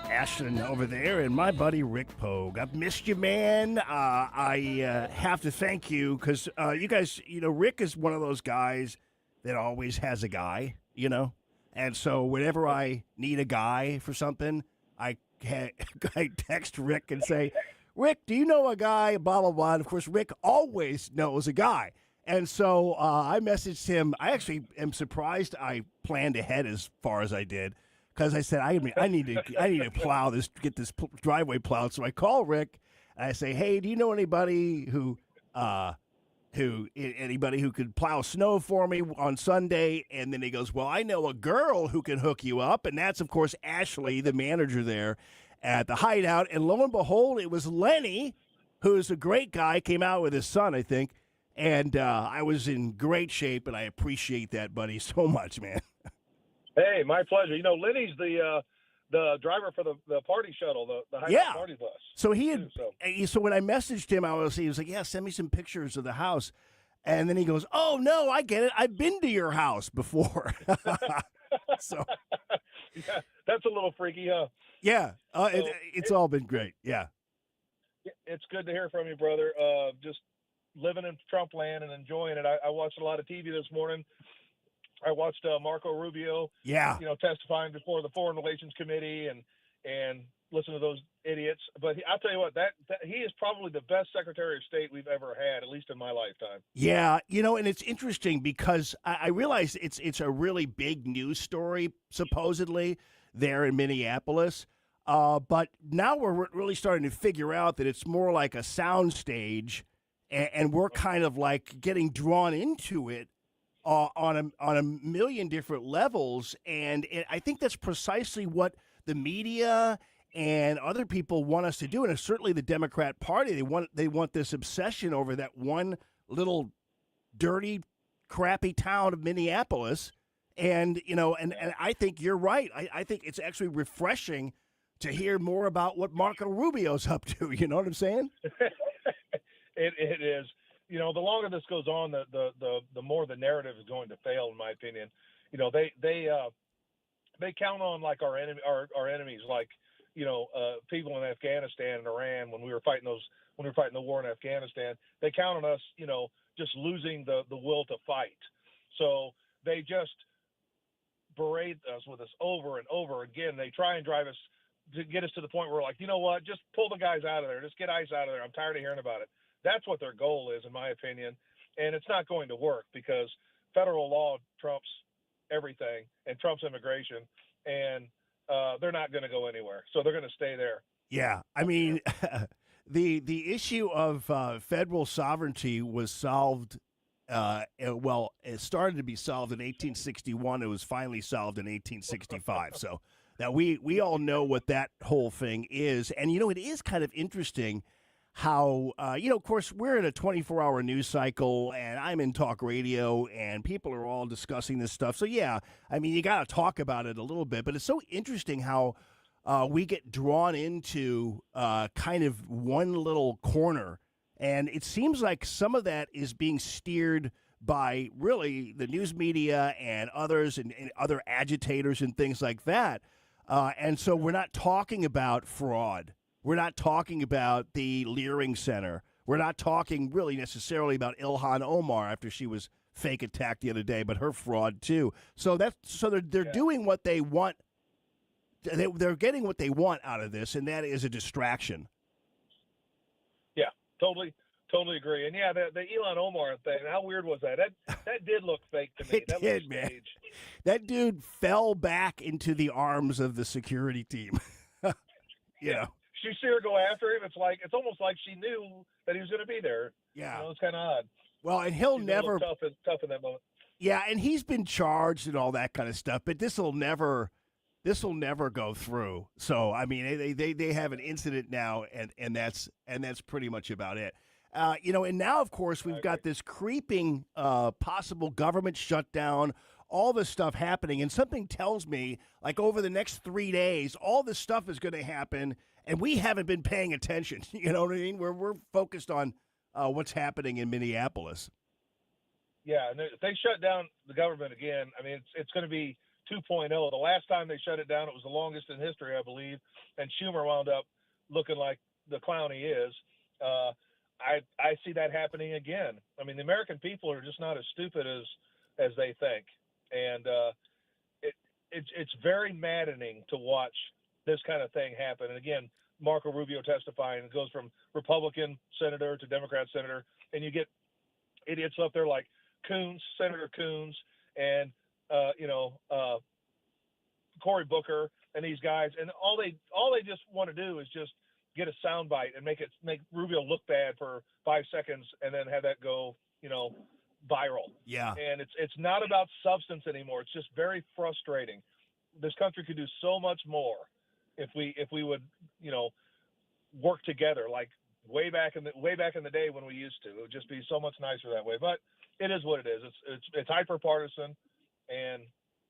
Ashton over there and my buddy Rick Pogue. I've missed you, man. I have to thank you because you guys, Rick is one of those guys that always has a guy, And so whenever I need a guy for something, I text Rick and say, Rick, do you know a guy, blah, blah, blah. And, of course, Rick always knows a guy. And so I messaged him. I actually am surprised I planned ahead as far as I did because I said, I need to plow this, get this driveway plowed. So I call Rick and I say, hey, do you know anybody who could plow snow for me on Sunday? And then he goes, well, I know a girl who can hook you up. And that's, of course, Ashley, the manager there at the Hideout. And lo and behold, it was Lenny, who's a great guy, came out with his son, I think. And I was in great shape, and I appreciate that, buddy, so much, man. Hey, my pleasure. You know, Lenny's the driver for the party shuttle, the Hideout party bus. So so when I messaged him, he was like, yeah, send me some pictures of the house. And then he goes, oh, no, I get it. I've been to your house before. So yeah, that's a little freaky, huh? Yeah, it's all been great. Yeah. It's good to hear from you, brother. Just living in Trump land and enjoying it. I watched a lot of TV this morning. I watched Marco Rubio, testifying before the Foreign Relations Committee and listen to those idiots. But I'll tell you what, that he is probably the best Secretary of State we've ever had, at least in my lifetime. Yeah, and it's interesting because I realize it's a really big news story, supposedly, there in Minneapolis. But now we're really starting to figure out that it's more like a soundstage, and we're kind of like getting drawn into it on a million different levels. And I think that's precisely what the media and other people want us to do, and certainly the Democrat Party. They want this obsession over that one little dirty, crappy town of Minneapolis. And and I think you're right. I think it's actually refreshing to hear more about what Marco Rubio's up to. You know what I'm saying? It is. The longer this goes on, the more the narrative is going to fail, in my opinion. They count on like our enemies, like people in Afghanistan and Iran when we were fighting the war in Afghanistan. They count on us, just losing the will to fight. So they just berate us with this over and over again. They try and drive us to get us to the point where we're like, you know what, just pull the guys out of there. Just get ICE out of there. I'm tired of hearing about it. That's what their goal is, in my opinion. And it's not going to work because federal law trumps everything and trumps immigration. And they're not going to go anywhere. So they're going to stay there. Yeah. I mean, the issue of federal sovereignty was solved. It started to be solved in 1861. It was finally solved in 1865. So that we all know what that whole thing is. And, it is kind of interesting how, of course, we're in a 24-hour news cycle, and I'm in talk radio, and people are all discussing this stuff. So, yeah, I mean, you got to talk about it a little bit. But it's so interesting how we get drawn into kind of one little corner. And it seems like some of that is being steered by really the news media and others and other agitators and things like that. And so we're not talking about fraud. We're not talking about the Leering Center. We're not talking really necessarily about Ilhan Omar after she was fake attacked the other day, but her fraud too. So they're doing what they want. They're getting what they want out of this, and that is a distraction. Yeah, totally agree. And yeah, the Ilhan Omar thing, how weird was that? That did look fake to me. That did, man. That dude fell back into the arms of the security team. Yeah. You see her go after him. It's almost like she knew that he was going to be there. Yeah, it's kind of odd. Well, and he'll She's never tough in that moment. Yeah, and he's been charged and all that kind of stuff, but this will never go through. So I mean, they have an incident now, and that's pretty much about it. And now of course we've got this creeping possible government shutdown. All this stuff happening, and something tells me, like over the next 3 days, all this stuff is going to happen, and we haven't been paying attention. You know what I mean? We're focused on what's happening in Minneapolis. Yeah, and if they shut down the government again, I mean, it's going to be 2.0. The last time they shut it down, it was the longest in history, I believe, and Schumer wound up looking like the clown he is. I see that happening again. I mean, the American people are just not as stupid as they think. And it's very maddening to watch this kind of thing happen. And again, Marco Rubio testifying. It goes from Republican senator to Democrat senator, and you get idiots up there like Coons, Senator Coons, and Cory Booker and these guys, and all they just want to do is just get a soundbite and make Rubio look bad for 5 seconds, and then have that go viral. Yeah. And it's not about substance anymore. It's just very frustrating. This country could do so much more if we would work together like way back in the day when we used to. It would just be so much nicer that way. But it is what it is. It's hyper partisan, and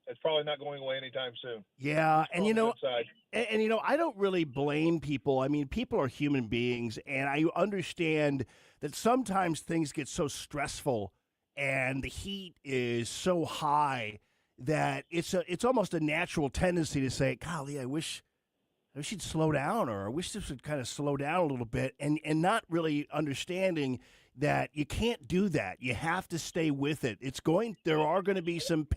it's probably not going away anytime soon. Yeah, and On the good side. and I don't really blame people. I mean, people are human beings, and I understand that sometimes things get so stressful and the heat is so high that it's almost a natural tendency to say, golly, I wish you'd slow down, or I wish this would kind of slow down a little bit, and not really understanding that you can't do that. You have to stay with it. There are going to be some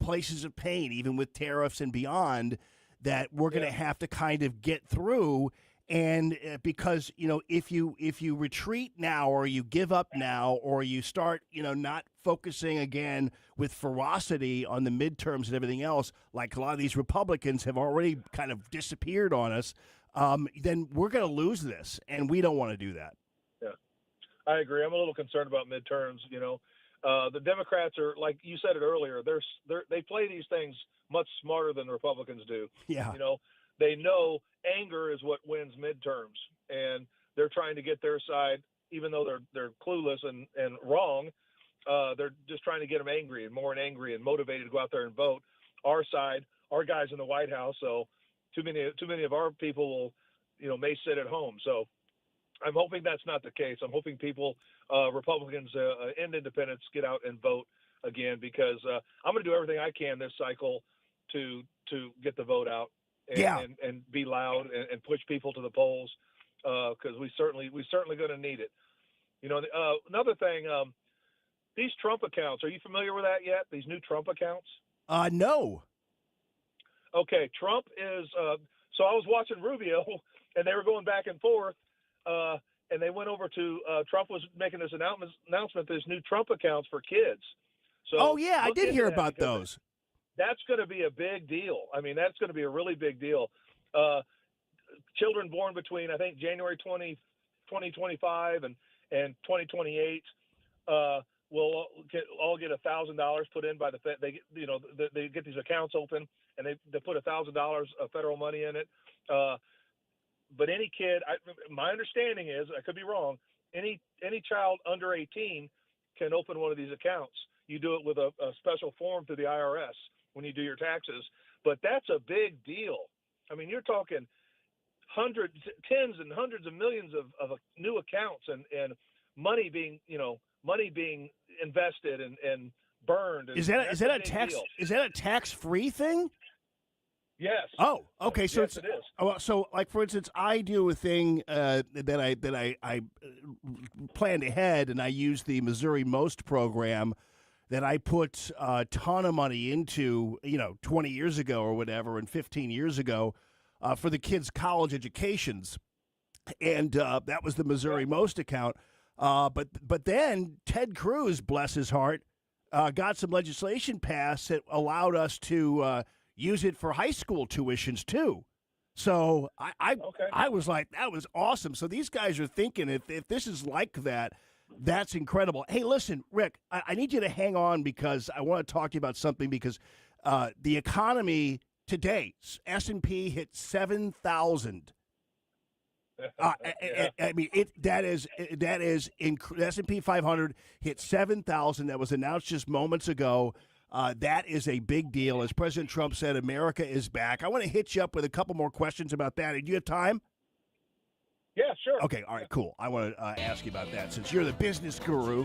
places of pain, even with tariffs and beyond, that we're going to have to kind of get through. And because, if you retreat now, or you give up now, or you start, not focusing again with ferocity on the midterms and everything else, like a lot of these Republicans have already kind of disappeared on us, then we're going to lose this, and we don't want to do that. Yeah, I agree. I'm a little concerned about midterms. The Democrats are, like you said it earlier, they play these things much smarter than the Republicans do. Yeah. They know anger is what wins midterms, and they're trying to get their side, even though they're clueless and wrong. They're just trying to get them angry and motivated to go out there and vote. Our side, our guys in the White House, so too many of our people will, may sit at home. So I'm hoping that's not the case. I'm hoping people, Republicans and independents, get out and vote again, because I'm going to do everything I can this cycle to get the vote out and be loud and push people to the polls, because we certainly going to need it. Another thing, these Trump accounts, are you familiar with that yet? These new Trump accounts? No. Okay, Trump is so I was watching Rubio, and they were going back and forth, and they went over to Trump was making this announcement, this new Trump accounts for kids. So I did hear about those. That's going to be a big deal. I mean, that's going to be a really big deal. Children born between, I think, January 2025 and 2028 will all get $1,000 put in by the Fed. They get these accounts open, and they put $1,000 of federal money in it. But any kid, my understanding is, I could be wrong, any child under 18 can open one of these accounts. You do it with a special form through the IRS when you do your taxes. But that's a big deal. I mean, you're talking tens and hundreds of millions of new accounts and money being invested and burned. Is that a tax? Deal. Is that a tax-free thing? Yes. Oh, okay. So yes, it is. So, like, for instance, I do a thing that I planned ahead, and I use the Missouri Most program that I put a ton of money into, 20 years ago or whatever, and 15 years ago, for the kids' college educations, and that was the Missouri Most account. But then Ted Cruz, bless his heart, got some legislation passed that allowed us to use it for high school tuitions too. So I was like, that was awesome. So these guys are thinking, if this is like that, that's incredible. Hey, listen, Rick, I need you to hang on, because I want to talk to you about something, because the economy today, S&P hit 7,000. I mean, the S&P 500 hit 7,000. That was announced just moments ago. That is a big deal. As President Trump said, America is back. I want to hit you up with a couple more questions about that. Do you have time? Yeah, sure. Okay, all right, cool. I want to ask you about that, since you're the business guru.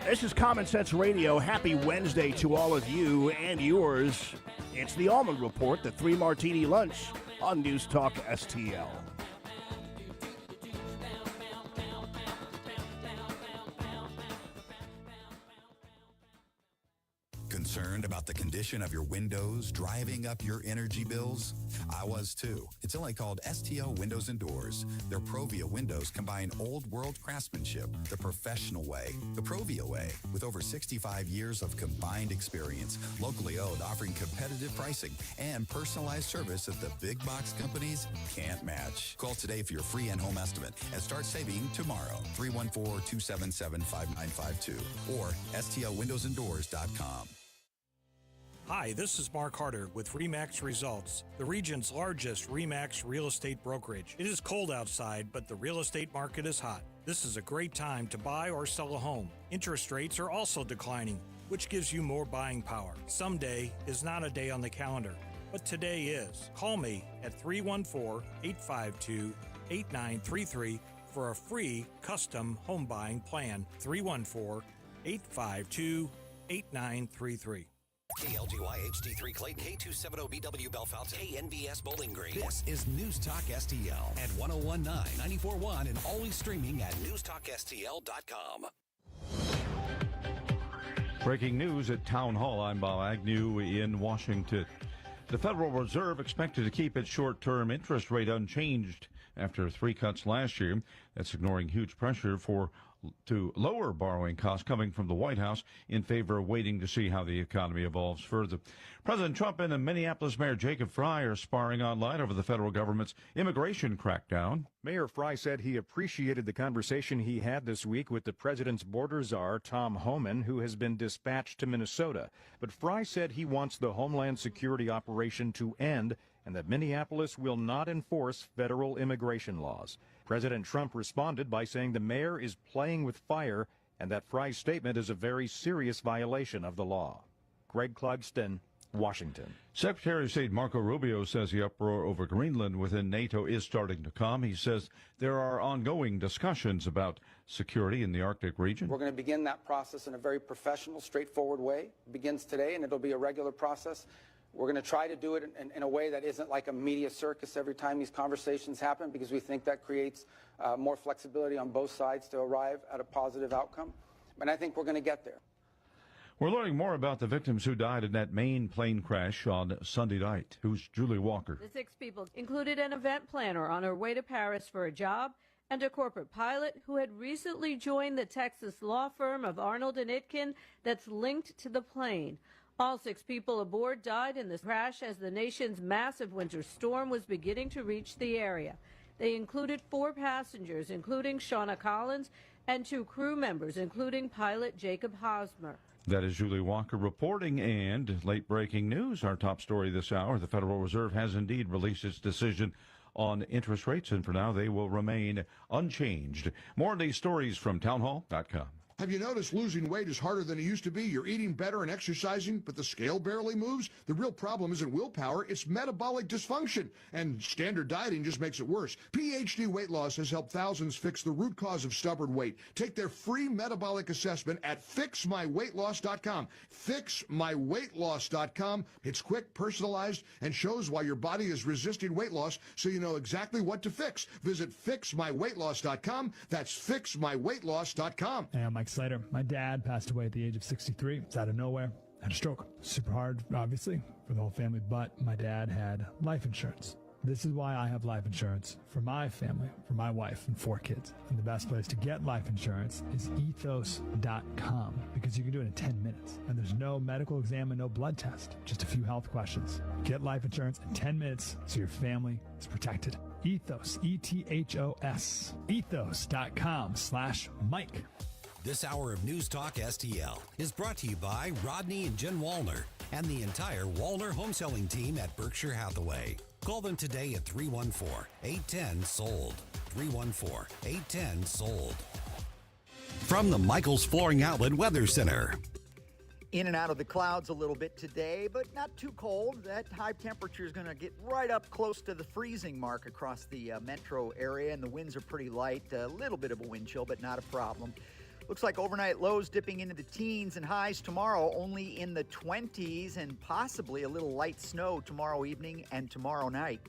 This is Common Sense Radio. Happy Wednesday to all of you and yours. It's the Allman Report, the 3 Martini Lunch on News Talk STL. concerned about the condition of your windows driving up your energy bills? I was too. It's only called STL Windows and Doors. Their Provia windows combine old world craftsmanship the professional way, the Provia way, with over 65 years of combined experience, locally owned, offering competitive pricing and personalized service that the big box companies can't match. Call today for your free in-home estimate and start saving tomorrow. 314-277-5952 or stlwindowsanddoors.com. Hi, this is Mark Harder with RE/MAX Results, the region's largest RE/MAX real estate brokerage. It is cold outside, but the real estate market is hot. This is a great time to buy or sell a home. Interest rates are also declining, which gives you more buying power. Someday is not a day on the calendar, but today is. Call me at 314-852-8933 for a free custom home buying plan. 314-852-8933. KLGY HD3 Clayton, K270BW Bellefonte, KNBS Bowling Green. This is News Talk STL at 1019, 94.1, and always streaming at newstalkstl.com. Breaking news at Town Hall. I'm Bob Agnew in Washington. The Federal Reserve expected to keep its short-term interest rate unchanged after 3 cuts last year. That's ignoring huge pressure to lower borrowing costs coming from the White House in favor of waiting to see how the economy evolves further. President Trump and Minneapolis Mayor Jacob Frey are sparring online over the federal government's immigration crackdown. Mayor Frey said he appreciated the conversation he had this week with the president's border czar, Tom Homan, who has been dispatched to Minnesota. But Frey said he wants the Homeland Security operation to end and that Minneapolis will not enforce federal immigration laws. President Trump responded by saying the mayor is playing with fire and that Frey's statement is a very serious violation of the law. Greg Clugston, Washington. Secretary of State Marco Rubio says the uproar over Greenland within NATO is starting to calm. He says there are ongoing discussions about security in the Arctic region. We're going to begin that process in a very professional, straightforward way. It begins today, and it'll be a regular process. We're going to try to do it in a way that isn't like a media circus every time these conversations happen, because we think that creates more flexibility on both sides to arrive at a positive outcome. And I think we're going to get there. We're learning more about the victims who died in that Maine plane crash on Sunday night. Who's Julie Walker? The 6 people included an event planner on her way to Paris for a job and a corporate pilot who had recently joined the Texas law firm of Arnold & Itkin that's linked to the plane. All 6 people aboard died in this crash as the nation's massive winter storm was beginning to reach the area. They included 4 passengers, including Shauna Collins, and 2 crew members, including pilot Jacob Hosmer. That is Julie Walker reporting, and late-breaking news, our top story this hour. The Federal Reserve has indeed released its decision on interest rates, and for now they will remain unchanged. More on these stories from townhall.com. Have you noticed losing weight is harder than it used to be? You're eating better and exercising, but the scale barely moves? The real problem isn't willpower, it's metabolic dysfunction. And standard dieting just makes it worse. PhD Weight Loss has helped thousands fix the root cause of stubborn weight. Take their free metabolic assessment at fixmyweightloss.com. Fixmyweightloss.com. It's quick, personalized, and shows why your body is resisting weight loss, so you know exactly what to fix. Visit fixmyweightloss.com. That's fixmyweightloss.com. Hey, I'm Mike Slater. My dad passed away at the age of 63. It's out of nowhere. Had a stroke. Super hard, obviously, for the whole family, but my dad had life insurance. This is why I have life insurance for my family, for my wife and 4 kids. And the best place to get life insurance is ethos.com, because you can do it in 10 minutes. And there's no medical exam and no blood test, just a few health questions. Get life insurance in 10 minutes so your family is protected. Ethos, E-T-H-O-S, ethos.com/Mike. This hour of News Talk STL is brought to you by Rodney and Jen Wallner and the entire Wallner home selling team at Berkshire Hathaway. Call them today at 314-810-SOLD. 314-810-SOLD. From the Michaels Flooring Outlet Weather Center. In and out of the clouds a little bit today, but not too cold. That high temperature is going to get right up close to the freezing mark across the metro area, and the winds are pretty light. A little bit of a wind chill, but not a problem. Looks like overnight lows dipping into the teens and highs tomorrow only in the 20s, and possibly a little light snow tomorrow evening and tomorrow night.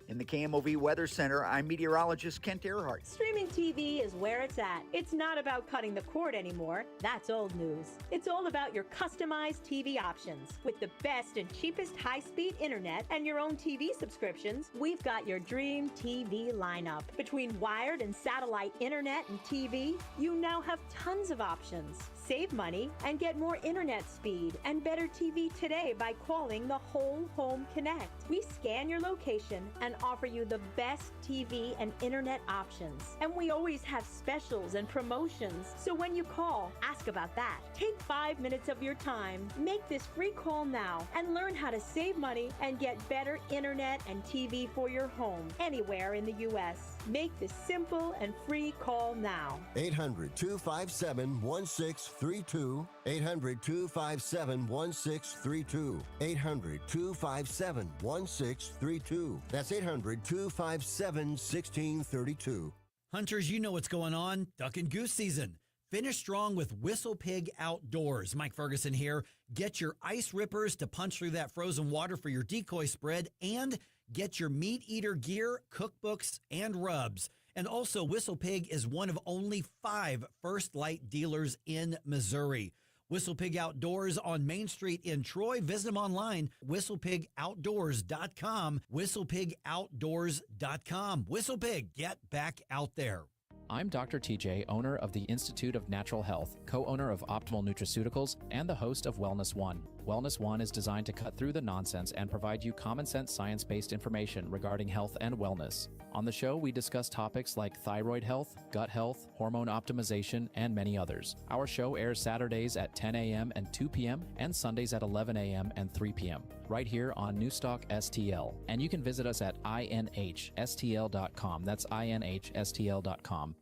In the KMOV Weather Center, I'm meteorologist Kent Earhart. Streaming TV is where it's at. It's not about cutting the cord anymore. That's old news. It's all about your customized TV options. With the best and cheapest high-speed internet and your own TV subscriptions, we've got your dream TV lineup. Between wired and satellite internet and TV, you now have tons of options. Save money and get more internet speed and better TV today by calling the Whole Home Connect. We scan your location and offer you the best TV and internet options. And we always have specials and promotions. So when you call, ask about that. Take 5 minutes of your time, make this free call now, and learn how to save money and get better internet and TV for your home anywhere in the U.S. Make this simple and free call now. 800-257-1632. 800-257-1632. 800-257-1632. That's 800-257-1632. Hunters, you know what's going on. Duck and goose season. Finish strong with Whistle Pig Outdoors. Mike Ferguson here. Get your ice rippers to punch through that frozen water for your decoy spread, and get your meat eater gear, cookbooks, and rubs. And also, Whistle Pig is one of only 5 First Light dealers in Missouri. Whistle Pig Outdoors on Main Street in Troy. Visit them online, whistlepigoutdoors.com, whistlepigoutdoors.com. Whistle Pig, get back out there. I'm Dr. TJ, owner of the Institute of Natural Health, co-owner of Optimal Nutraceuticals, and the host of Wellness One. Wellness One is designed to cut through the nonsense and provide you common sense science-based information regarding health and wellness. On the show, we discuss topics like thyroid health, gut health, hormone optimization, and many others. Our show airs Saturdays at 10 a.m. and 2 p.m. and Sundays at 11 a.m. and 3 p.m. right here on Newstalk STL. And you can visit us at inhstl.com. That's inhstl.com.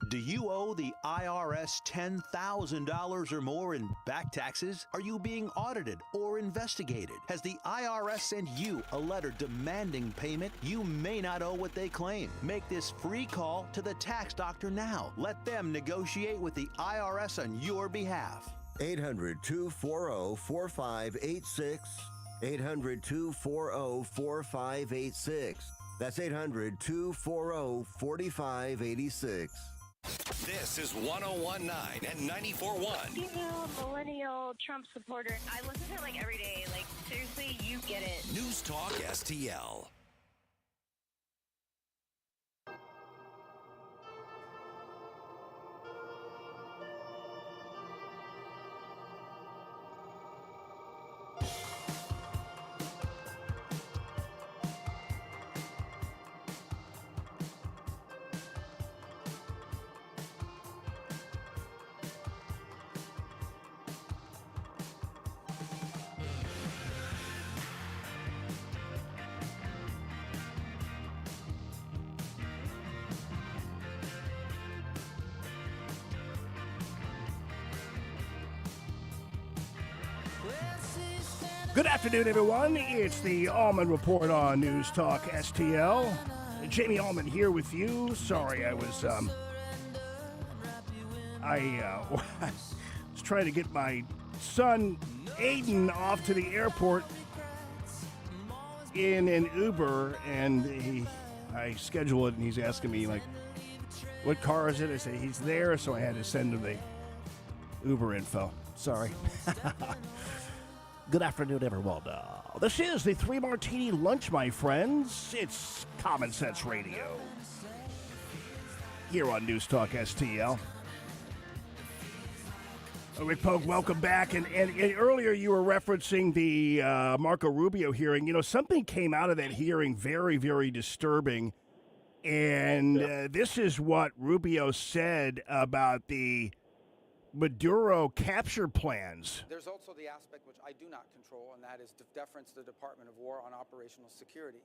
Do you owe the IRS $10,000 or more in back taxes? Are you being audited or investigated? Has the IRS sent you a letter demanding payment? You may not owe what they claim. Make this free call to the tax doctor now. Let them negotiate with the IRS on your behalf. 800-240-4586. 800-240-4586. That's 800-240-4586. This is 1019 and 94.1. Female millennial Trump supporter. I listen to it like every day. Like, seriously, you get it. News Talk STL. Good afternoon, everyone. It's the Allman Report on News Talk STL. Jamie Allman here with you. Sorry, I was was trying to get my son Aiden off to the airport in an Uber, and I schedule it, and he's asking me like, "What car is it?" I say he's there, so I had to send him the Uber info. Sorry. Good afternoon, everyone. This is the 3 Martini Lunch, my friends. It's Common Sense Radio here on News Talk STL. Rick Pogue, welcome back. And earlier you were referencing the Marco Rubio hearing. You know, something came out of that hearing very, very disturbing. And this is what Rubio said about the Maduro capture plans. There's also the aspect which I do not control, and that is deference to the Department of War on operational security.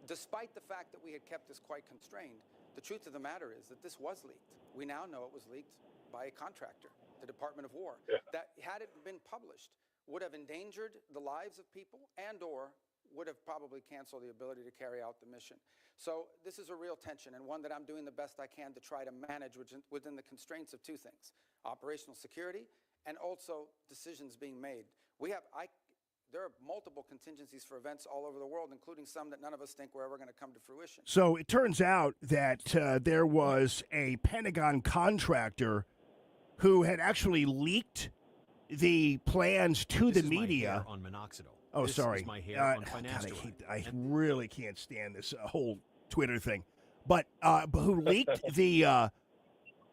Despite the fact that we had kept this quite constrained, the truth of the matter is that this was leaked. We now know it was leaked by a contractor, the Department of War. That, had it been published, would have endangered the lives of people and or would have probably canceled the ability to carry out the mission. So this is a real tension, and one that I'm doing the best I can to try to manage within the constraints of 2 things: operational security and also decisions being made. There are multiple contingencies for events all over the world, including some that none of us think were ever going to come to fruition. So it turns out that there was a Pentagon contractor who had actually leaked the plans to the media. On minoxidil. Oh, This sorry. is my hair on God, finasteride. I really can't stand this whole Twitter thing. But who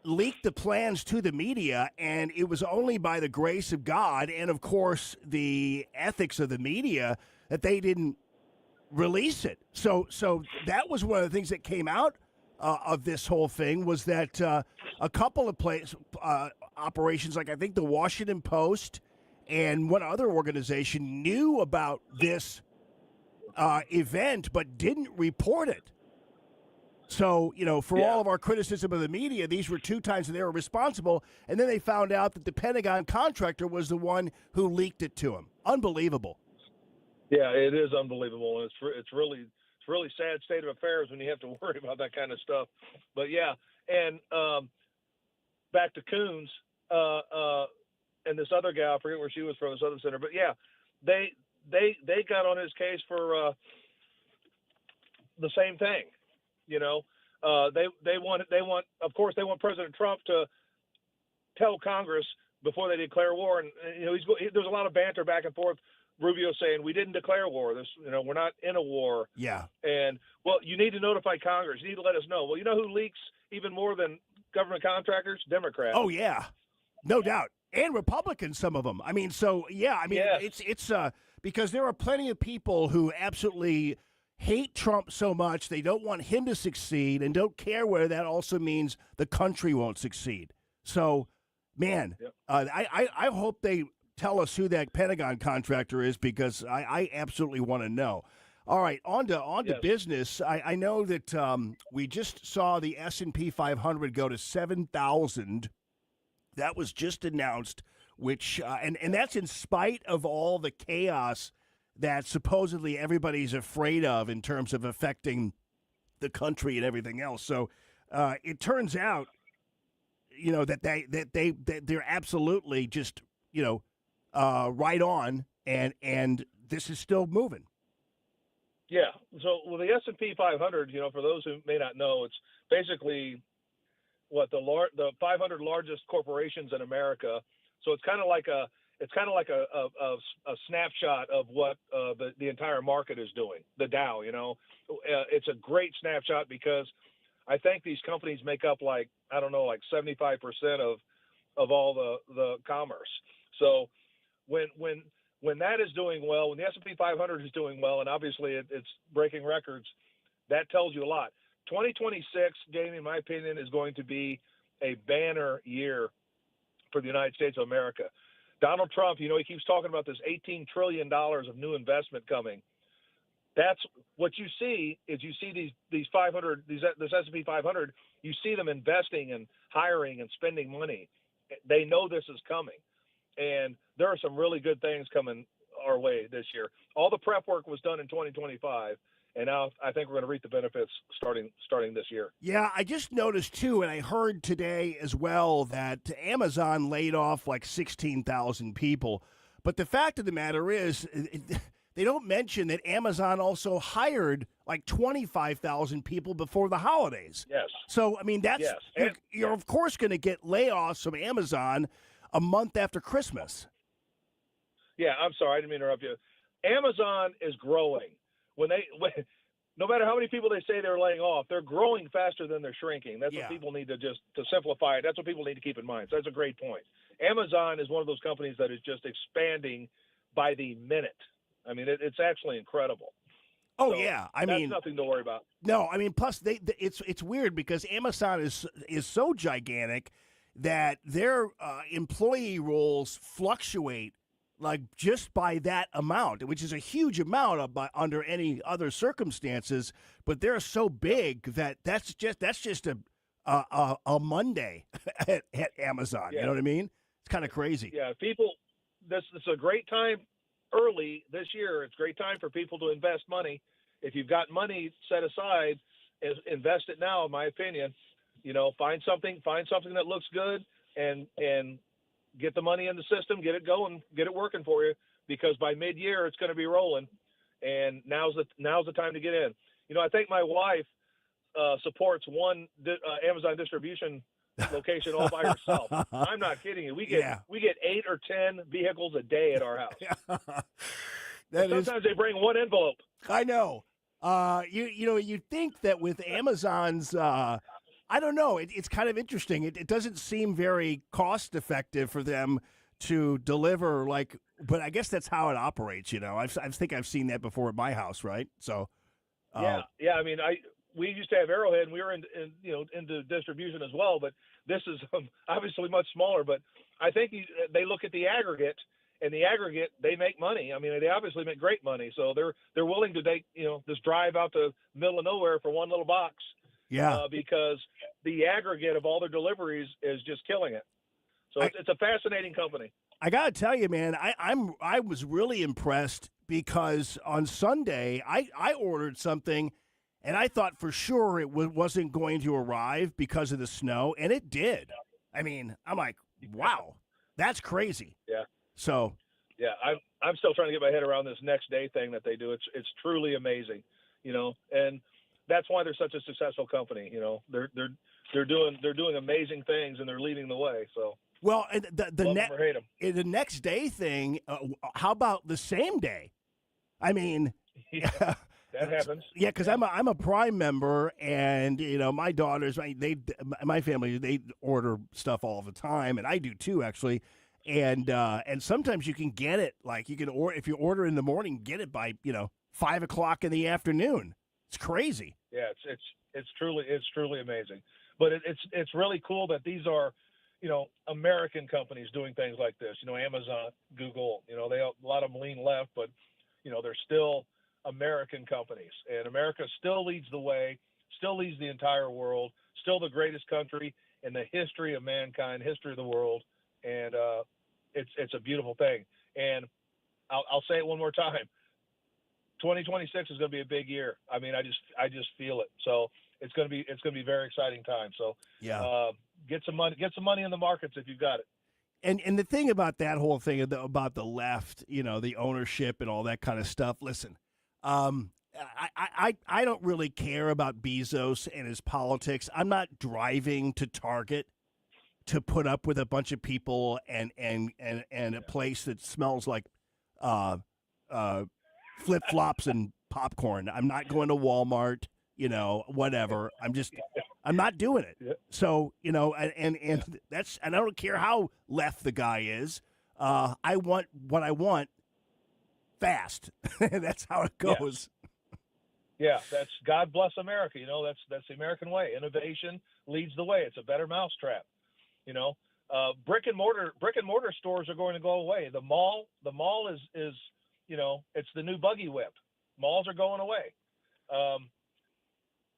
leaked the plans to the media, and it was only by the grace of God and, of course, the ethics of the media that they didn't release it. So that was one of the things that came out of this whole thing was that a couple of operations, like I think the Washington Post and one other organization, knew about this event but didn't report it. So, for all of our criticism of the media, these were 2 times that they were responsible, and then they found out that the Pentagon contractor was the one who leaked it to him. Unbelievable. Yeah, it is unbelievable, and it's really sad state of affairs when you have to worry about that kind of stuff. But yeah, and back to Coons and this other gal, I forget where she was from, this other center, but yeah, they got on his case for the same thing. They want, of course, they want President Trump to tell Congress before they declare war, and there's a lot of banter back and forth. Rubio saying we didn't declare war. We're not in a war. Yeah. And you need to notify Congress. You need to let us know. Well, you know who leaks even more than government contractors? Democrats. Oh yeah, no doubt, and Republicans. Some of them. It's because there are plenty of people who absolutely hate Trump so much they don't want him to succeed and don't care whether that also means the country won't succeed. So, man, I hope they tell us who that Pentagon contractor is because I absolutely want to know. All right, on to business. I know that we just saw the S&P 500 go to 7,000. That was just announced, which and that's in spite of all the chaos that supposedly everybody's afraid of in terms of affecting the country and everything else. So it turns out, that they're absolutely just right on, and this is still moving. Yeah. So the S&P 500, for those who may not know, it's basically the 500 largest corporations in America. So it's kind of like a snapshot of what the entire market is doing. The Dow, it's a great snapshot because I think these companies make up like 75% of all the commerce. So when that is doing well, when the S&P 500 is doing well, and obviously it's breaking records, that tells you a lot. 2026, Jamie, in my opinion, is going to be a banner year for the United States of America. Donald Trump, he keeps talking about this $18 trillion of new investment coming. That's what you see is these 500, this S&P 500, you see them investing and hiring and spending money. They know this is coming. And there are some really good things coming our way this year. All the prep work was done in 2025, and now I think we're going to reap the benefits starting this year. Yeah, I just noticed, too, and I heard today as well that Amazon laid off like 16,000 people. But the fact of the matter is they don't mention that Amazon also hired like 25,000 people before the holidays. Yes. So, you're of course going to get layoffs from Amazon a month after Christmas. Yeah, I'm sorry, I didn't mean to interrupt you. Amazon is growing. No matter how many people they say they're laying off, they're growing faster than they're shrinking. That's what people need to simplify it. That's what people need to keep in mind. So that's a great point. Amazon is one of those companies that is just expanding by the minute. I mean, it's actually incredible. Oh, so yeah. That's nothing to worry about. No, plus it's weird because Amazon is so gigantic that their employee roles fluctuate like just by that amount, which is a huge amount under any other circumstances. But they're so big that that's just a Monday at Amazon. Yeah. You know what I mean? It's kind of crazy. Yeah, this is a great time early this year. It's a great time for people to invest money. If you've got money set aside, invest it now. In my opinion, find something that looks good and get the money in the system, get it going, get it working for you because by mid-year it's going to be rolling, and now's the time to get in. I think my wife supports one Amazon distribution location all by herself. I'm not kidding you. We get 8 or 10 vehicles a day at our house. Sometimes they bring one envelope. I know. You'd think that with Amazon's, I don't know. It's kind of interesting. It doesn't seem very cost effective for them to deliver, but I guess that's how it operates. I think I've seen that before at my house, right? So. Yeah. I mean, we used to have Arrowhead, and we were into distribution as well. But this is obviously much smaller. But I think they look at the aggregate, and the aggregate they make money. I mean, they obviously make great money. So they're willing to take this drive out to middle of nowhere for one little box. Yeah. Because the aggregate of all their deliveries is just killing it. So it's a fascinating company. I gotta tell you, man, I was really impressed because on Sunday I ordered something, and I thought for sure it wasn't going to arrive because of the snow, and it did. I mean, I'm like, wow, that's crazy. Yeah. So. Yeah, I'm still trying to get my head around this next day thing that they do. It's truly amazing, and that's why they're such a successful company. They're doing amazing things, and they're leading the way. So. Well, the next day thing, how about the same day? I mean, yeah, that happens. Yeah, because I'm a Prime member, and my daughters, my family, they order stuff all the time, and I do too, actually. And sometimes you can get it if you order in the morning, get it by 5 o'clock in the afternoon. It's crazy. Yeah, it's truly amazing. But it's really cool that these are American companies doing things like this. Amazon, Google, they a lot of them lean left, but they're still American companies, and America still leads the way, still leads the entire world, still the greatest country in the history of mankind, history of the world, and it's a beautiful thing. And I'll say it one more time: 2026 is going to be a big year. I mean, I just feel it. So it's going to be a very exciting time. So yeah. Get some money in the markets if you've got it. And the thing about that whole thing about the left, the ownership and all that kind of stuff. Listen, I don't really care about Bezos and his politics. I'm not driving to Target to put up with a bunch of people and a place that smells like flip flops and popcorn. I'm not going to Walmart. Whatever. I'm not doing it. Yeah. So, and that's, and I don't care how left the guy is. I want what I want fast. That's how it goes. Yeah, that's God bless America. That's the American way. Innovation leads the way. It's a better mousetrap. Brick and mortar stores are going to go away. The mall is it's the new buggy whip. Malls are going away.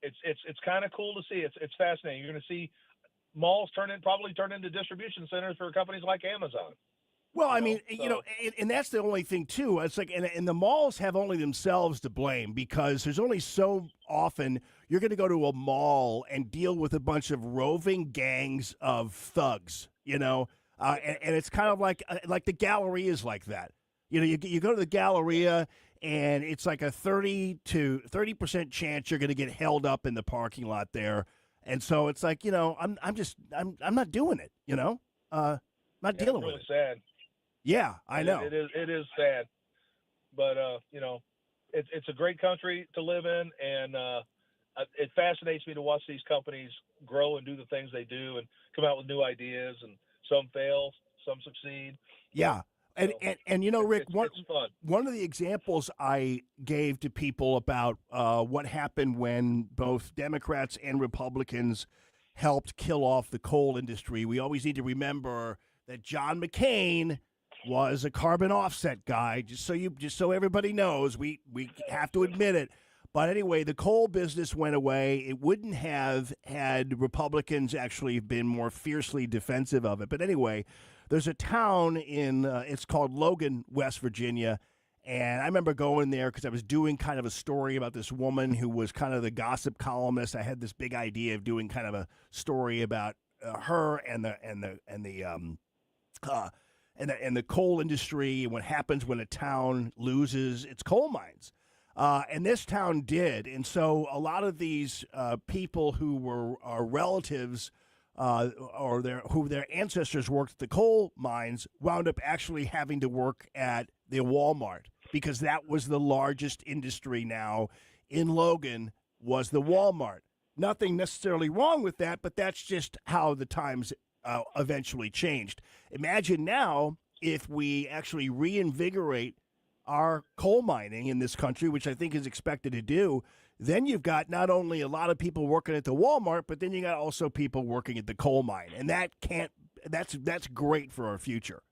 It's kind of cool to see. It's fascinating. You're going to see malls probably turn into distribution centers for companies like Amazon. Well, I mean, and that's the only thing too. It's like, and the malls have only themselves to blame because there's only so often you're going to go to a mall and deal with a bunch of roving gangs of thugs, and it's kind of like the Galleria is like that. You go to the Galleria and it's like a 30% chance you're going to get held up in the parking lot there, and so it's like I'm not doing it. Not dealing with it. Sad. Yeah, I know. It is sad, but it's a great country to live in, and it fascinates me to watch these companies grow and do the things they do, and come out with new ideas. And some fail, some succeed. Yeah, and Rick, it's fun. One of the examples I gave to people about what happened when both Democrats and Republicans helped kill off the coal industry. We always need to remember that John McCain was a carbon offset guy, just so everybody knows. We have to admit it. But anyway, the coal business went away. It wouldn't have had Republicans actually been more fiercely defensive of it. But anyway, there's a town it's called Logan, West Virginia. And I remember going there because I was doing kind of a story about this woman who was kind of the gossip columnist. I had this big idea of doing kind of a story about her and the and the coal industry and what happens when a town loses its coal mines. And this town did. And so a lot of these people who were our relatives or their ancestors worked at the coal mines wound up actually having to work at the Walmart, because that was the largest industry now in Logan, was the Walmart. Nothing necessarily wrong with that, but that's just how the times eventually changed. Imagine now if we actually reinvigorate our coal mining in this country, which I think is expected to do. Then you've got not only a lot of people working at the Walmart, but then you got also people working at the coal mine, and that's great for our future.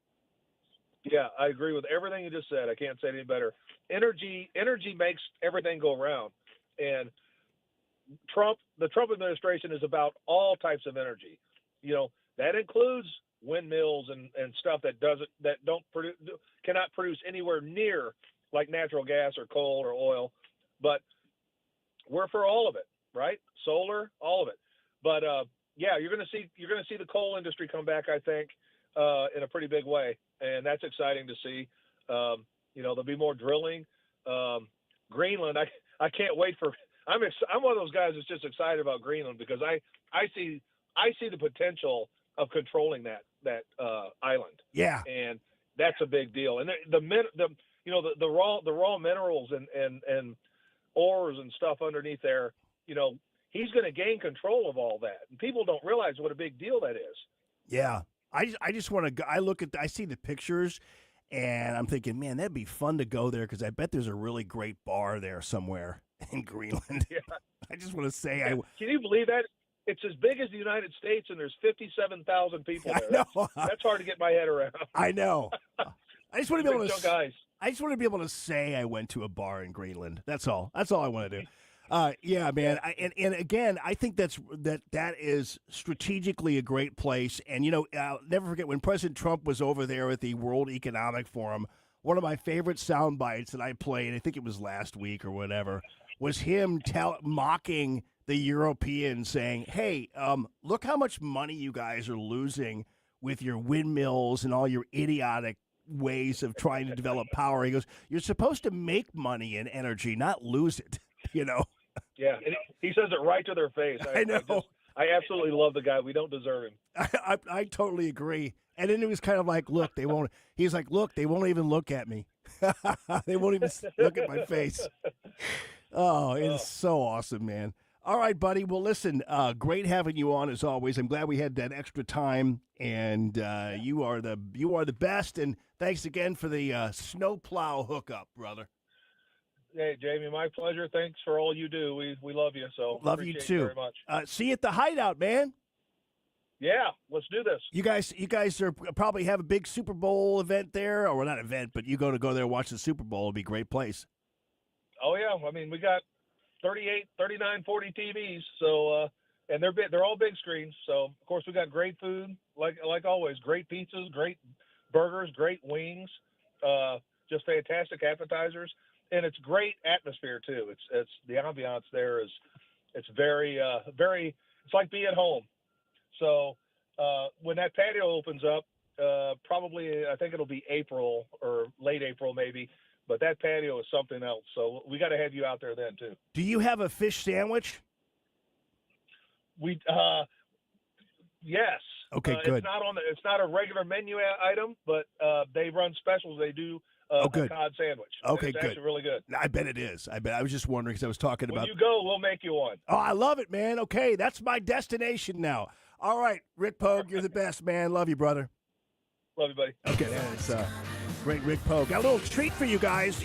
Yeah, I agree with everything you just said. I can't say it any better. Energy makes everything go round, and the Trump administration is about all types of energy. That includes windmills and stuff cannot produce anywhere near like natural gas or coal or oil, but we're for all of it, right? Solar, all of it. But yeah, you're going to see the coal industry come back, I think, in a pretty big way, and that's exciting to see. There'll be more drilling. Greenland, I can't wait for. I'm one of those guys that's just excited about Greenland because I see the potential of controlling that island. Yeah, and that's a big deal. And the raw minerals and ores and stuff underneath there, he's going to gain control of all that, and people don't realize what a big deal that is. Yeah, I just want to go. I see the pictures, and I'm thinking, man, that'd be fun to go there because I bet there's a really great bar there somewhere in Greenland. Yeah. I just want to say, yeah. Can you believe that? It's as big as the United States, and there's 57,000 people there. That's hard to get my head around. I know. I just want to be able to. I just want to be able to say I went to a bar in Greenland. That's all. That's all I want to do. Yeah, man. And again, I think that is strategically a great place. And I'll never forget when President Trump was over there at the World Economic Forum. One of my favorite sound bites that I played, I think it was last week or whatever, was him mocking the Europeans, saying, "Hey, look how much money you guys are losing with your windmills and all your idiotic ways of trying to develop power." He goes, "You're supposed to make money in energy, not lose it." Yeah, and he says it right to their face. I know. I absolutely love the guy. We don't deserve him. I totally agree. And then it was kind of like, look, they won't. He's like, look, they won't even look at me. They won't even look at my face. Oh, it's so awesome, man. All right, buddy. Well, listen, great having you on as always. I'm glad we had that extra time, and you are the best. And thanks again for the snowplow hookup, brother. Hey, Jamie, my pleasure. Thanks for all you do. We love you. So love you too. Very much. See you at the Hideout, man. Yeah, let's do this. You guys are probably have a big Super Bowl event there, or not event, but you go there and watch the Super Bowl. It'll be a great place. Oh yeah, I mean we got 38, 39, 40 TVs. So and they're all big screens. So of course we got great food, like always, great pizzas, great burgers, great wings, just fantastic appetizers. And it's great atmosphere too. It's the ambiance there it's very it's like being at home. So when that patio opens up, probably I think it'll be April or late April maybe. But that patio is something else. So we got to have you out there then too. Do you have a fish sandwich? Yes. Okay, good. It's not a regular menu item, but they run specials. They do. Good. A cod sandwich. Okay, it's good. Actually really good. I bet it is. I was just wondering because I was talking about. When you go, we'll make you one. Oh, I love it, man. Okay, that's my destination now. All right, Rick Pogue, you're the best, man. Love you, brother. Love you, buddy. Okay, that's great Rick Pogue. Got a little treat for you guys.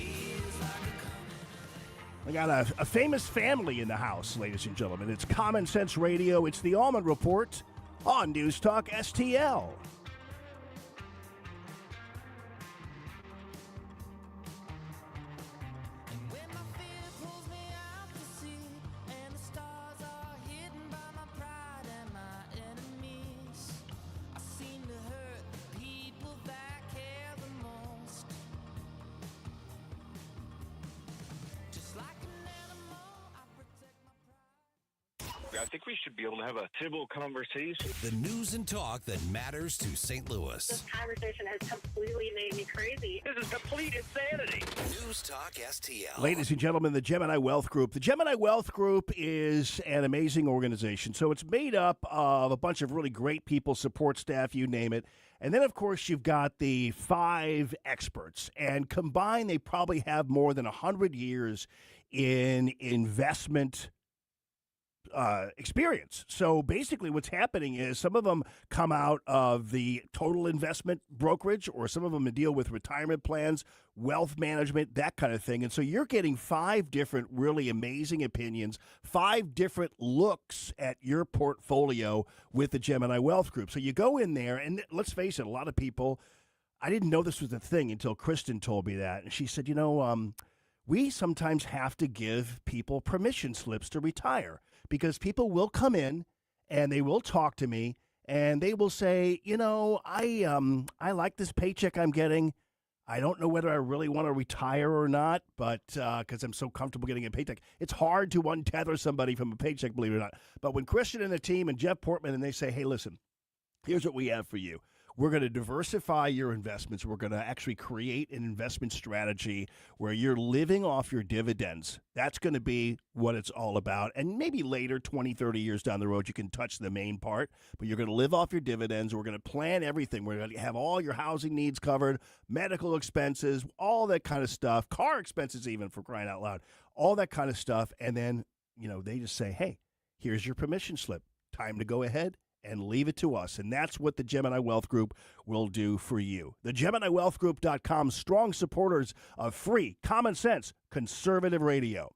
I got a famous family in the house, ladies and gentlemen. It's Common Sense Radio. It's the Allman Report on News Talk STL. I think we should be able to have a civil conversation. The news and talk that matters to St. Louis. This conversation has completely made me crazy. This is complete insanity. News Talk STL. Ladies and gentlemen, the Gemini Wealth Group. The Gemini Wealth Group is an amazing organization. So it's made up of a bunch of really great people, support staff, you name it. And then, of course, you've got the 5 experts. And combined, they probably have more than 100 years in investment experience. So basically what's happening is some of them come out of the total investment brokerage, or some of them deal with retirement plans, wealth management, that kind of thing. And so you're getting 5 different really amazing opinions, 5 different looks at your portfolio with the Gemini Wealth Group. So you go in there, and let's face it, a lot of people, I didn't know this was a thing until Kristen told me that. And she said, we sometimes have to give people permission slips to retire, because people will come in and they will talk to me and they will say, I like this paycheck I'm getting. I don't know whether I really want to retire or not, but because I'm so comfortable getting a paycheck. It's hard to untether somebody from a paycheck, believe it or not. But when Christian and the team and Jeff Portman, and they say, hey, listen, here's what we have for you. We're going to diversify your investments. We're going to actually create an investment strategy where you're living off your dividends. That's going to be what it's all about. And maybe later, 20, 30 years down the road, you can touch the main part. But you're going to live off your dividends. We're going to plan everything. We're going to have all your housing needs covered, medical expenses, all that kind of stuff, car expenses even, for crying out loud, all that kind of stuff. And then, they just say, hey, here's your permission slip. Time to go ahead and leave it to us. And that's what the Gemini Wealth Group will do for you. The GeminiWealthGroup.com, strong supporters of free, common sense, conservative radio.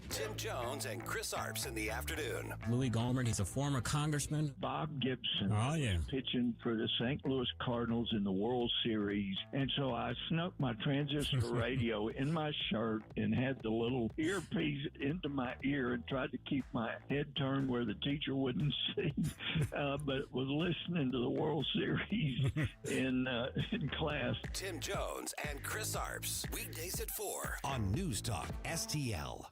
Tim Jones and Chris Arps in the afternoon. Louis Gohmert, he's a former congressman. Bob Gibson. Oh, yeah. Pitching for the St. Louis Cardinals in the World Series. And so I snuck my transistor radio in my shirt and had the little earpiece into my ear and tried to keep my head turned where the teacher wouldn't see, but was listening to the World Series in class. Tim Jones and Chris Arps, weekdays at 4 on News Talk STL.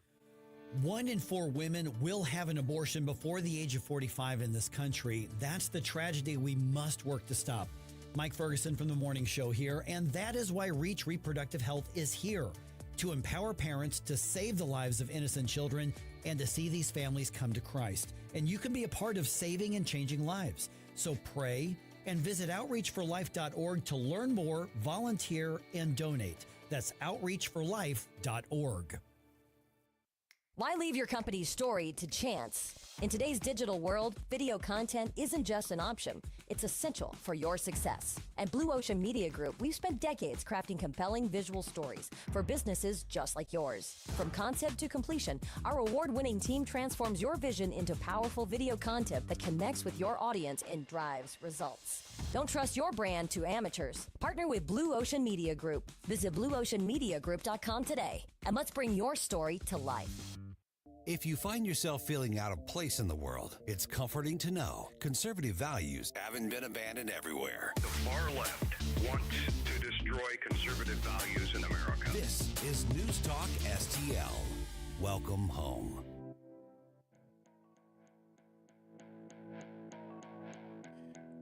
1 in 4 women will have an abortion before the age of 45 in this country. That's the tragedy we must work to stop. Mike Ferguson from The Morning Show here, and that is why Reach Reproductive Health is here, to empower parents to save the lives of innocent children and to see these families come to Christ. And you can be a part of saving and changing lives. So pray and visit outreachforlife.org to learn more, volunteer, and donate. That's outreachforlife.org. Why leave your company's story to chance? In today's digital world, video content isn't just an option. It's essential for your success. At Blue Ocean Media Group, we've spent decades crafting compelling visual stories for businesses just like yours. From concept to completion, our award-winning team transforms your vision into powerful video content that connects with your audience and drives results. Don't trust your brand to amateurs. Partner with Blue Ocean Media Group. Visit blueoceanmediagroup.com today, and let's bring your story to life. If you find yourself feeling out of place in the world, it's comforting to know conservative values haven't been abandoned everywhere. The far left wants to destroy conservative values in America. This is News Talk STL. Welcome home.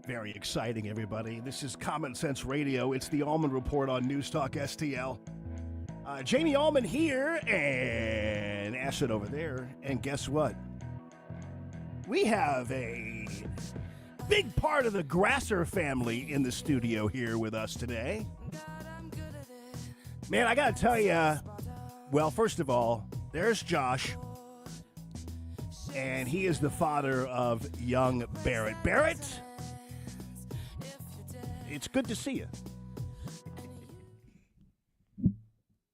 Very exciting, everybody. This is Common Sense Radio. It's the Allman Report on News Talk STL. Jamie Allman here and Ashton over there. And guess what? We have a big part of the Grasser family in the studio here with us today. Man, I got to tell you, well, first of all, there's Josh. And he is the father of young Barrett. Barrett, it's good to see you.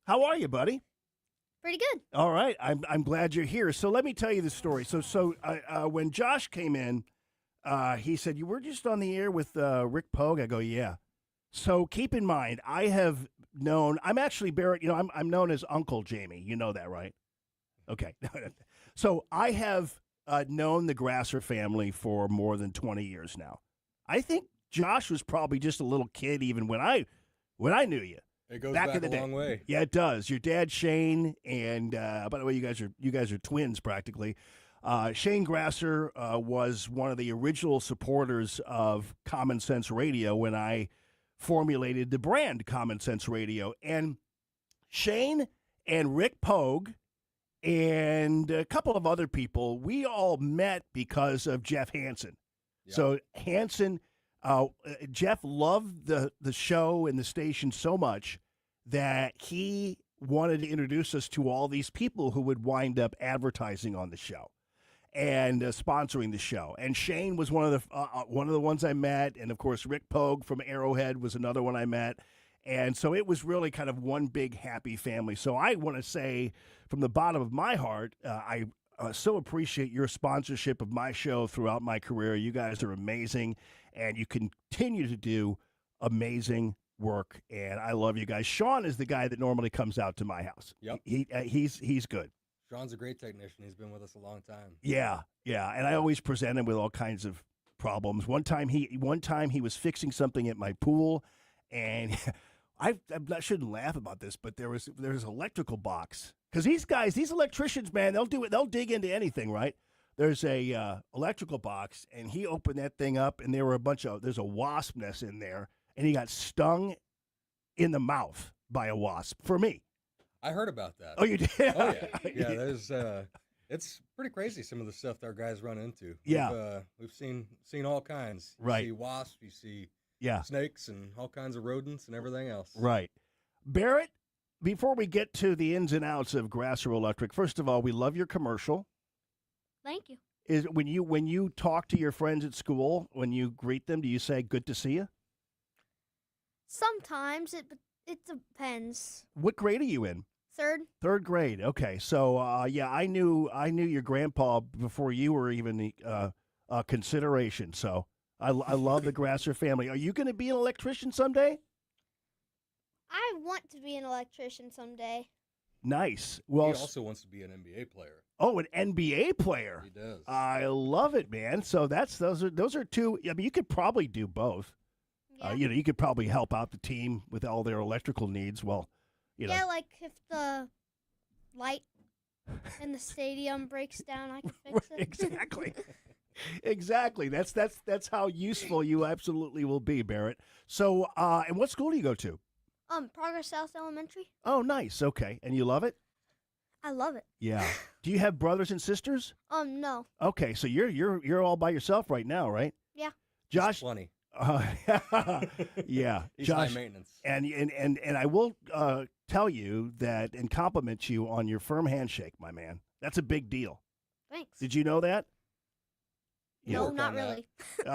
How are you, buddy? Pretty good. All right. I'm glad you're here. So let me tell you the story. So when Josh came in, he said, you were just on the air with Rick Pogue? I go, yeah. So keep in mind, I have known, I'm actually Barrett, I'm known as Uncle Jamie. You know that, right? Okay. So I have known the Grasser family for more than 20 years now. I think Josh was probably just a little kid even when I knew you. It goes back in the a day. long way. Yeah, it does. Your dad Shane, and by the way, you guys are twins practically. Shane Grasser was one of the original supporters of Common Sense Radio when I formulated the brand Common Sense Radio. And Shane and Rick Pogue and a couple of other people, we all met because of Jeff Hansen. Yep. So Hansen, Jeff loved the show and the station so much that he wanted to introduce us to all these people who would wind up advertising on the show and sponsoring the show. And Shane was one of the ones I met, and of course Rick Pogue from Arrowhead was another one I met. And so it was really kind of one big happy family. So I want to say from the bottom of my heart, I so appreciate your sponsorship of my show throughout my career. You guys are amazing, and you continue to do amazing work, and I love you guys. Sean is the guy that normally comes out to my house. Yep. He's good. Sean's a great technician. He's been with us a long time. Yeah, and I always present him with all kinds of problems. One time he was fixing something at my pool, and I shouldn't laugh about this, but there was an electrical box, because these electricians, man, they'll dig into anything, right? There's a electrical box, and he opened that thing up, and there's a wasp nest in there, and he got stung in the mouth by a wasp for me. I heard about that. Oh, you did? Oh, yeah. Yeah, there's it's pretty crazy, some of the stuff that our guys run into. Yeah. We've seen all kinds. You Right. see wasps, you see Yeah. snakes and all kinds of rodents and everything else. Right. Barrett, before we get to the ins and outs of Grasser Electric, first of all, we love your commercial. Thank you. Is when you talk to your friends at school, when you greet them, do you say good to see you? Sometimes it depends. What grade are you in? Third grade. Okay. So I knew your grandpa before you were even a consideration. So I love the Grasser family. Are you going to be an electrician someday? I want to be an electrician someday. Nice. Well, He also wants to be an NBA player. Oh, an NBA player. He does. I love it, man. So those are two. I mean, you could probably do both. Yeah. You could probably help out the team with all their electrical needs. Well, Yeah, like if the light in the stadium breaks down, I can fix it. Exactly. Exactly. That's how useful you absolutely will be, Barrett. So, and what school do you go to? Progress South Elementary. Oh, nice. Okay, and you love it? I love it. Yeah. Do you have brothers and sisters? No. Okay, so you're all by yourself right now, right? Yeah. Josh. Plenty. Yeah, He's Josh. high maintenance. And I will tell you that and compliment you on your firm handshake, my man. That's a big deal. Thanks. Did you know that? No, not really.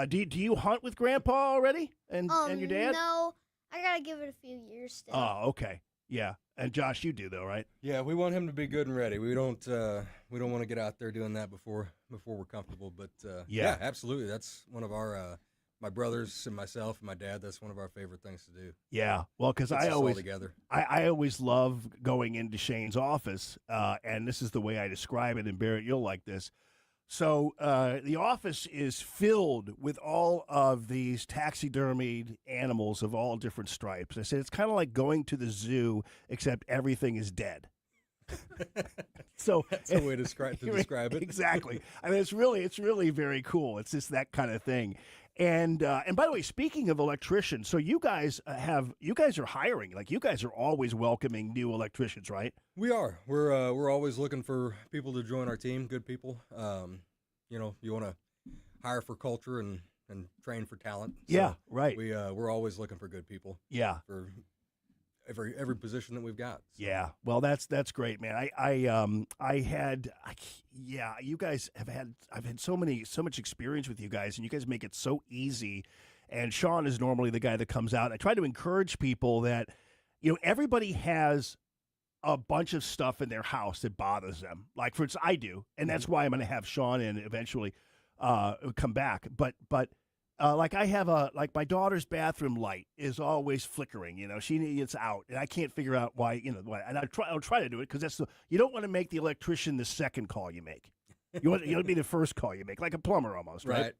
Do you hunt with Grandpa already and your dad? No, I gotta give it a few years still. Oh, okay. Yeah, and Josh, you do though, right? Yeah, we want him to be good and ready. We don't want to get out there doing that before we're comfortable. But yeah, absolutely. That's one of our my brothers and myself and my dad. That's one of our favorite things to do. Yeah, well, because I always love going into Shane's office, and this is the way I describe it. And Barrett, you'll like this. So the office is filled with all of these taxidermied animals of all different stripes. I said it's kind of like going to the zoo, except everything is dead. So that's a way to describe it. Exactly. I mean, it's really very cool. It's just that kind of thing. And by the way, speaking of electricians, so you guys are hiring. Like, you guys are always welcoming new electricians, right? We are. We're always looking for people to join our team. Good people. You want to hire for culture and train for talent. So yeah, right. We're always looking for good people. Yeah. For every position that we've got. So. Yeah. Well, that's great, man. You guys I've had so much experience with you guys, and you guys make it so easy. And Sean is normally the guy that comes out. I try to encourage people that, everybody has a bunch of stuff in their house that bothers them. Like, for instance, I do, and that's why I'm going to have Sean in eventually come back. But like I have my daughter's bathroom light is always flickering. It's out, and I can't figure out why. Why. And I'll try to do it because you don't want to make the electrician the second call you make. You want to be the first call you make, like a plumber almost, right?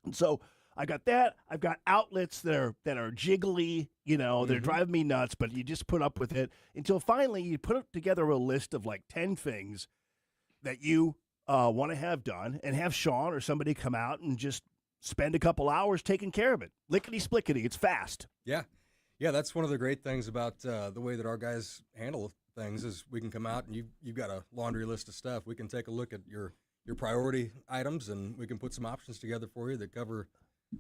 And so I got that. I've got outlets that are jiggly. They're driving me nuts, but you just put up with it until finally you put together a list of like 10 things that you want to have done, and have Sean or somebody come out and just spend a couple hours taking care of it. Lickety-splickety. It's fast. Yeah. Yeah, that's one of the great things about the way that our guys handle things is we can come out and you've got a laundry list of stuff. We can take a look at your priority items, and we can put some options together for you that cover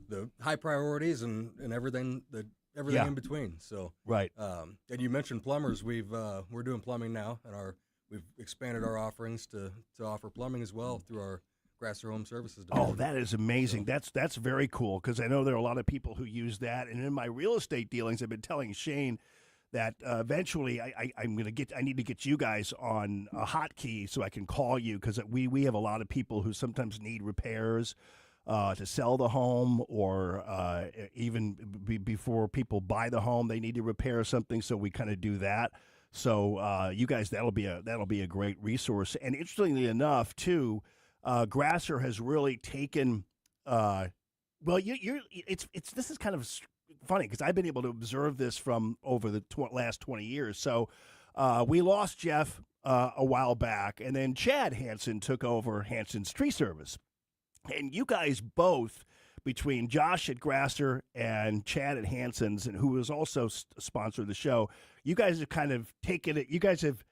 the high priorities and everything in between. So right. And you mentioned plumbers. We're doing plumbing now, and we've expanded our offerings to offer plumbing as well through our Grasser Home Services division. Oh, that is amazing. That's very cool, because I know there are a lot of people who use that. And in my real estate dealings, I've been telling Shane that eventually I need to get you guys on a hotkey so I can call you, because we have a lot of people who sometimes need repairs to sell the home, or even before people buy the home, they need to repair something. So we kind of do that. So you guys, that'll be a great resource. And interestingly enough, too, Grasser has really taken. This is kind of funny, because I've been able to observe this from over the last 20 years. So we lost Jeff a while back, and then Chad Hansen took over Hansen's Tree Service. And you guys both, between Josh at Grasser and Chad at Hansen's, and who was also a sponsor of the show, you guys have kind of taken it. You guys have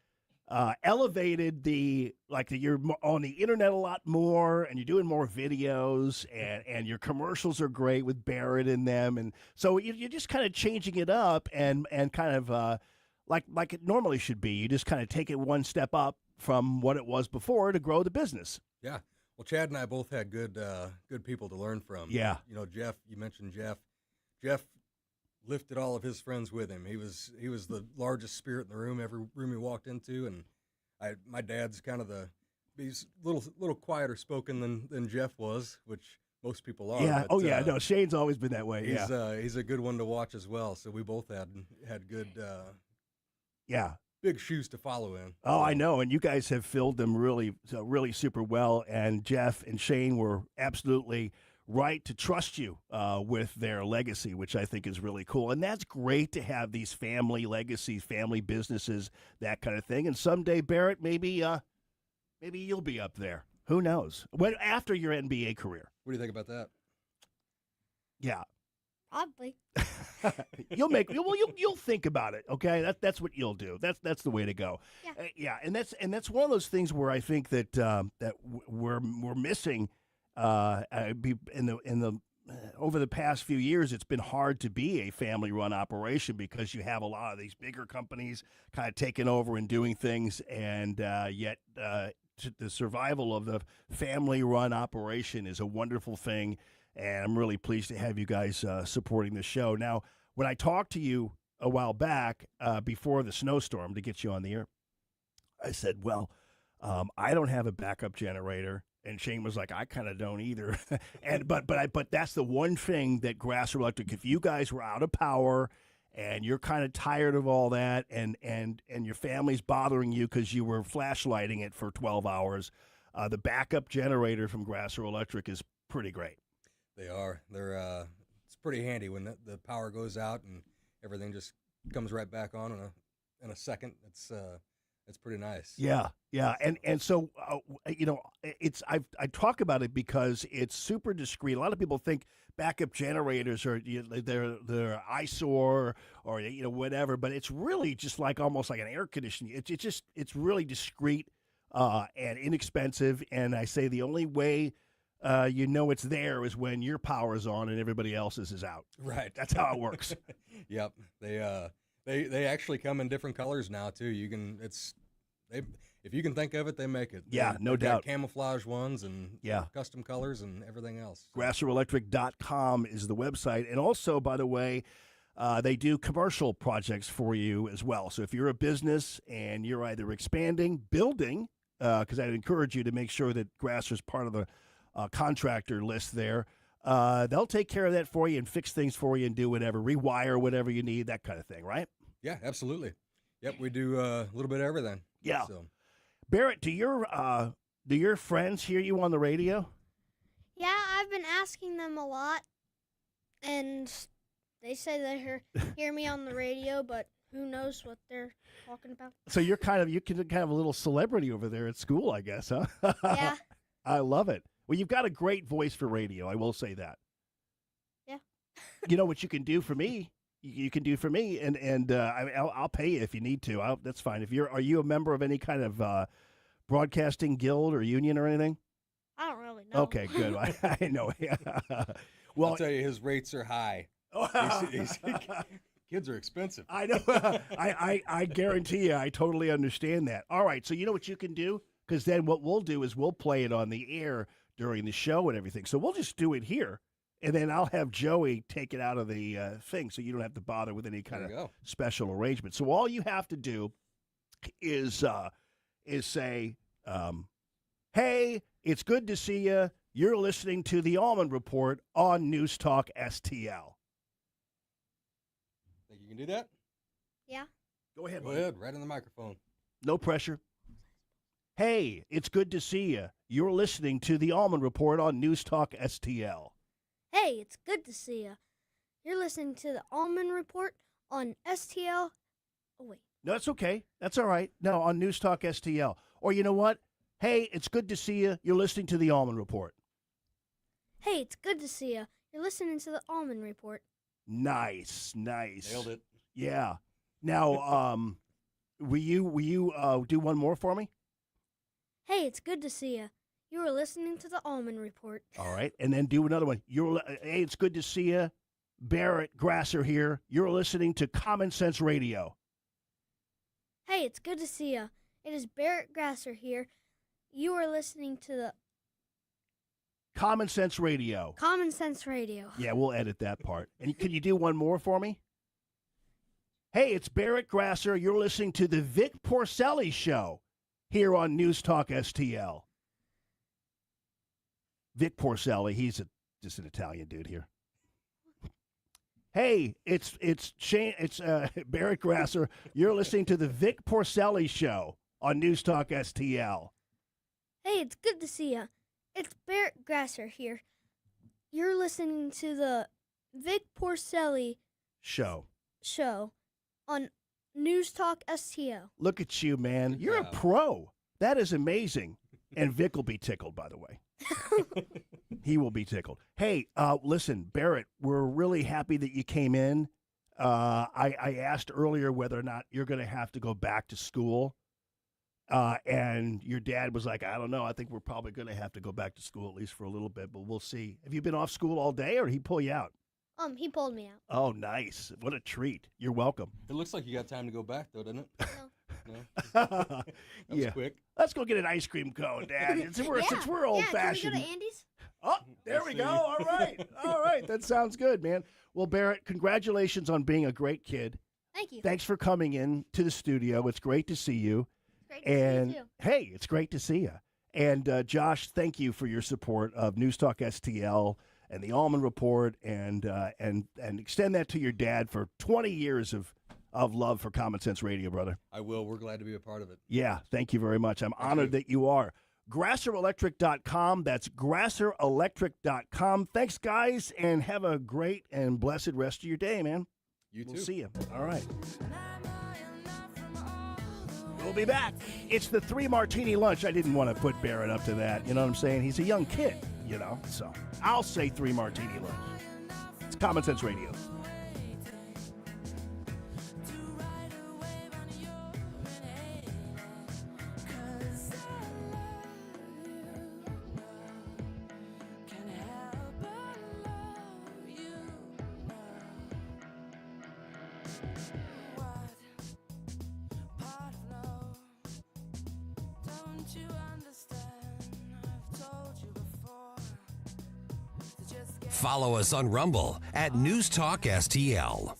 elevated you're on the internet a lot more, and you're doing more videos, and your commercials are great with Barrett in them, and so you're just kind of changing it up and kind of like it normally should be. You just kind of take it one step up from what it was before to grow the business. Yeah. Well, Chad and I both had good people to learn from. Yeah. You know, Jeff. You mentioned Jeff. Jeff lifted all of his friends with him. He was the largest spirit in the room. Every room he walked into, and my dad's kind of he's little quieter spoken than Jeff was, which most people are. Yeah. But, No, Shane's always been that way. He's a good one to watch as well. So we both had good. Big shoes to follow in. Oh, I know, and you guys have filled them really super well. And Jeff and Shane were absolutely right to trust you with their legacy, which I think is really cool. And that's great to have these family legacies, family businesses, that kind of thing. And someday, Barrett, maybe you'll be up there. Who knows? After your NBA career. What do you think about that? Yeah. Probably. You'll think about it, okay? That's what you'll do. That's the way to go. Yeah. And that's one of those things where I think that we're missing over the past few years. It's been hard to be a family-run operation, because you have a lot of these bigger companies kind of taking over and doing things, and yet the survival of the family-run operation is a wonderful thing. And I'm really pleased to have you guys supporting the show. Now, when I talked to you a while back before the snowstorm to get you on the air, I said, well, I don't have a backup generator. And Shane was like, I kind of don't either. But that's the one thing that Grasser Electric, if you guys were out of power and you're kind of tired of all that, and your family's bothering you because you were flashlighting it for 12 hours, the backup generator from Grasser Electric is pretty great. They are. They're. It's pretty handy when the power goes out and everything just comes right back on in a second. It's pretty nice. Yeah. And so I talk about it because it's super discreet. A lot of people think backup generators are they're eyesore or whatever, but it's really just almost like an air conditioning. It's really discreet and inexpensive. And I say the only way it's there is when your power's on and everybody else's is out. Right. That's how it works. Yep. They actually come in different colors now too. If you can think of it, they make it. Yeah, no doubt. Camouflage ones and custom colors and everything else. GrasserElectric.com is the website. And also, by the way, they do commercial projects for you as well. So if you're a business and you're either expanding, building, because I'd encourage you to make sure that Grasser's part of the contractor list there. They'll take care of that for you and fix things for you and do whatever, rewire whatever you need, that kind of thing, right? Yeah, absolutely. Yep, we do a little bit of everything. Yeah. So. Barrett, do your friends hear you on the radio? Yeah, I've been asking them a lot, and they say they hear me on the radio, but who knows what they're talking about. So you're kind of a little celebrity over there at school, I guess, huh? Yeah. I love it. Well, you've got a great voice for radio. I will say that. Yeah. You know what you can do for me? You can do for me, and I'll pay you if you need to. That's fine. Are you a member of any kind of broadcasting guild or union or anything? I don't really know. Okay, good. I know. Well, I'll tell you, his rates are high. Kids are expensive. I know. I guarantee you, I totally understand that. All right, so you know what you can do? Because then what we'll do is we'll play it on the air during the show and everything. So we'll just do it here, and then I'll have Joey take it out of the thing, so you don't have to bother with any kind of special arrangement. So all you have to do is say, hey, it's good to see you. You're listening to the Allman Report on News Talk STL. Think you can do that? Yeah. Go ahead. Go ahead, right in the microphone. No pressure. Hey, it's good to see you. You're listening to the Allman Report on News Talk STL. Hey, it's good to see you. You're listening to the Allman Report on STL. Oh, wait. No, that's okay. That's all right. No, on News Talk STL. Or you know what? Hey, it's good to see you. You're listening to the Allman Report. Hey, it's good to see you. You're listening to the Allman Report. Nice. Nailed it. Yeah. Now, will you do one more for me? Hey, it's good to see you. You are listening to the Allman Report. All right, and then do another one. Hey, it's good to see you. Barrett Grasser here. You're listening to Common Sense Radio. Hey, it's good to see you. It is Barrett Grasser here. You are listening to the Common Sense Radio. Common Sense Radio. Yeah, we'll edit that part. And can you do one more for me? Hey, it's Barrett Grasser. You're listening to the Vic Porcelli Show here on News Talk STL. Vic Porcelli, he's just an Italian dude here. Hey, it's Barrett Grasser. You're listening to the Vic Porcelli Show on News Talk STL. Hey, it's good to see you. It's Barrett Grasser here. You're listening to the Vic Porcelli Show on News Talk STL. Look at you, man. You're a pro. That is amazing. And Vic will be tickled, by the way. He will be tickled. Hey, listen, Barrett, we're really happy that you came in. I asked earlier whether or not you're going to have to go back to school. And your dad was like, I don't know. I think we're probably going to have to go back to school at least for a little bit, but we'll see. Have you been off school all day, or did he pull you out? He pulled me out. Oh, nice. What a treat. You're welcome. It looks like you got time to go back, though, doesn't it? No. That was quick. Let's go get an ice cream cone, Dad. Since we're old-fashioned. Can we go to Andy's? Oh, there we go. All right. All right. That sounds good, man. Well, Barrett, congratulations on being a great kid. Thank you. Thanks for coming in to the studio. It's great to see you. Great to see you, too. Hey, it's great to see you. And Josh, thank you for your support of News Talk STL and the Allman Report, and extend that to your dad for 20 years of love for Common Sense Radio, brother. I will. We're glad to be a part of it. Yeah, thank you very much. I'm honored that you are. GrasserElectric.com. That's GrasserElectric.com. Thanks, guys, and have a great and blessed rest of your day, man. You too. We'll see you. All right. We'll be back. It's the 3 Martini lunch. I didn't want to put Barrett up to that. You know what I'm saying? He's a young kid, you know. So I'll say 3 Martini lunch. It's Common Sense Radio. Follow us on Rumble at News Talk STL.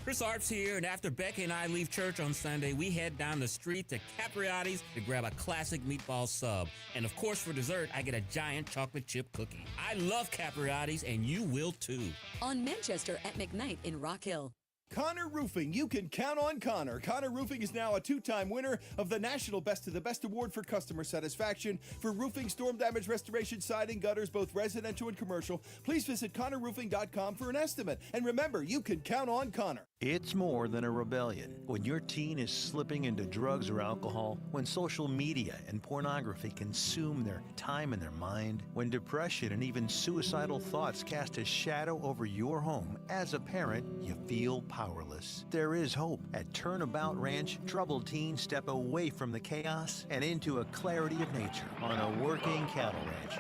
Chris Arps here, and after Becky and I leave church on Sunday, we head down the street to Capriotti's to grab a classic meatball sub. And of course, for dessert, I get a giant chocolate chip cookie. I love Capriotti's, and you will too. On Manchester at McKnight in Rock Hill. Connor Roofing. You can count on Connor. Connor Roofing is now a 2-time winner of the National Best of the Best Award for customer satisfaction for roofing, storm damage restoration, siding, gutters, both residential and commercial. Please visit ConnorRoofing.com for an estimate. And remember, you can count on Connor. It's more than a rebellion. When your teen is slipping into drugs or alcohol, when social media and pornography consume their time and their mind, when depression and even suicidal thoughts cast a shadow over your home, as a parent, you feel powerless. There is hope. At Turnabout Ranch, troubled teens step away from the chaos and into a clarity of nature on a working cattle ranch.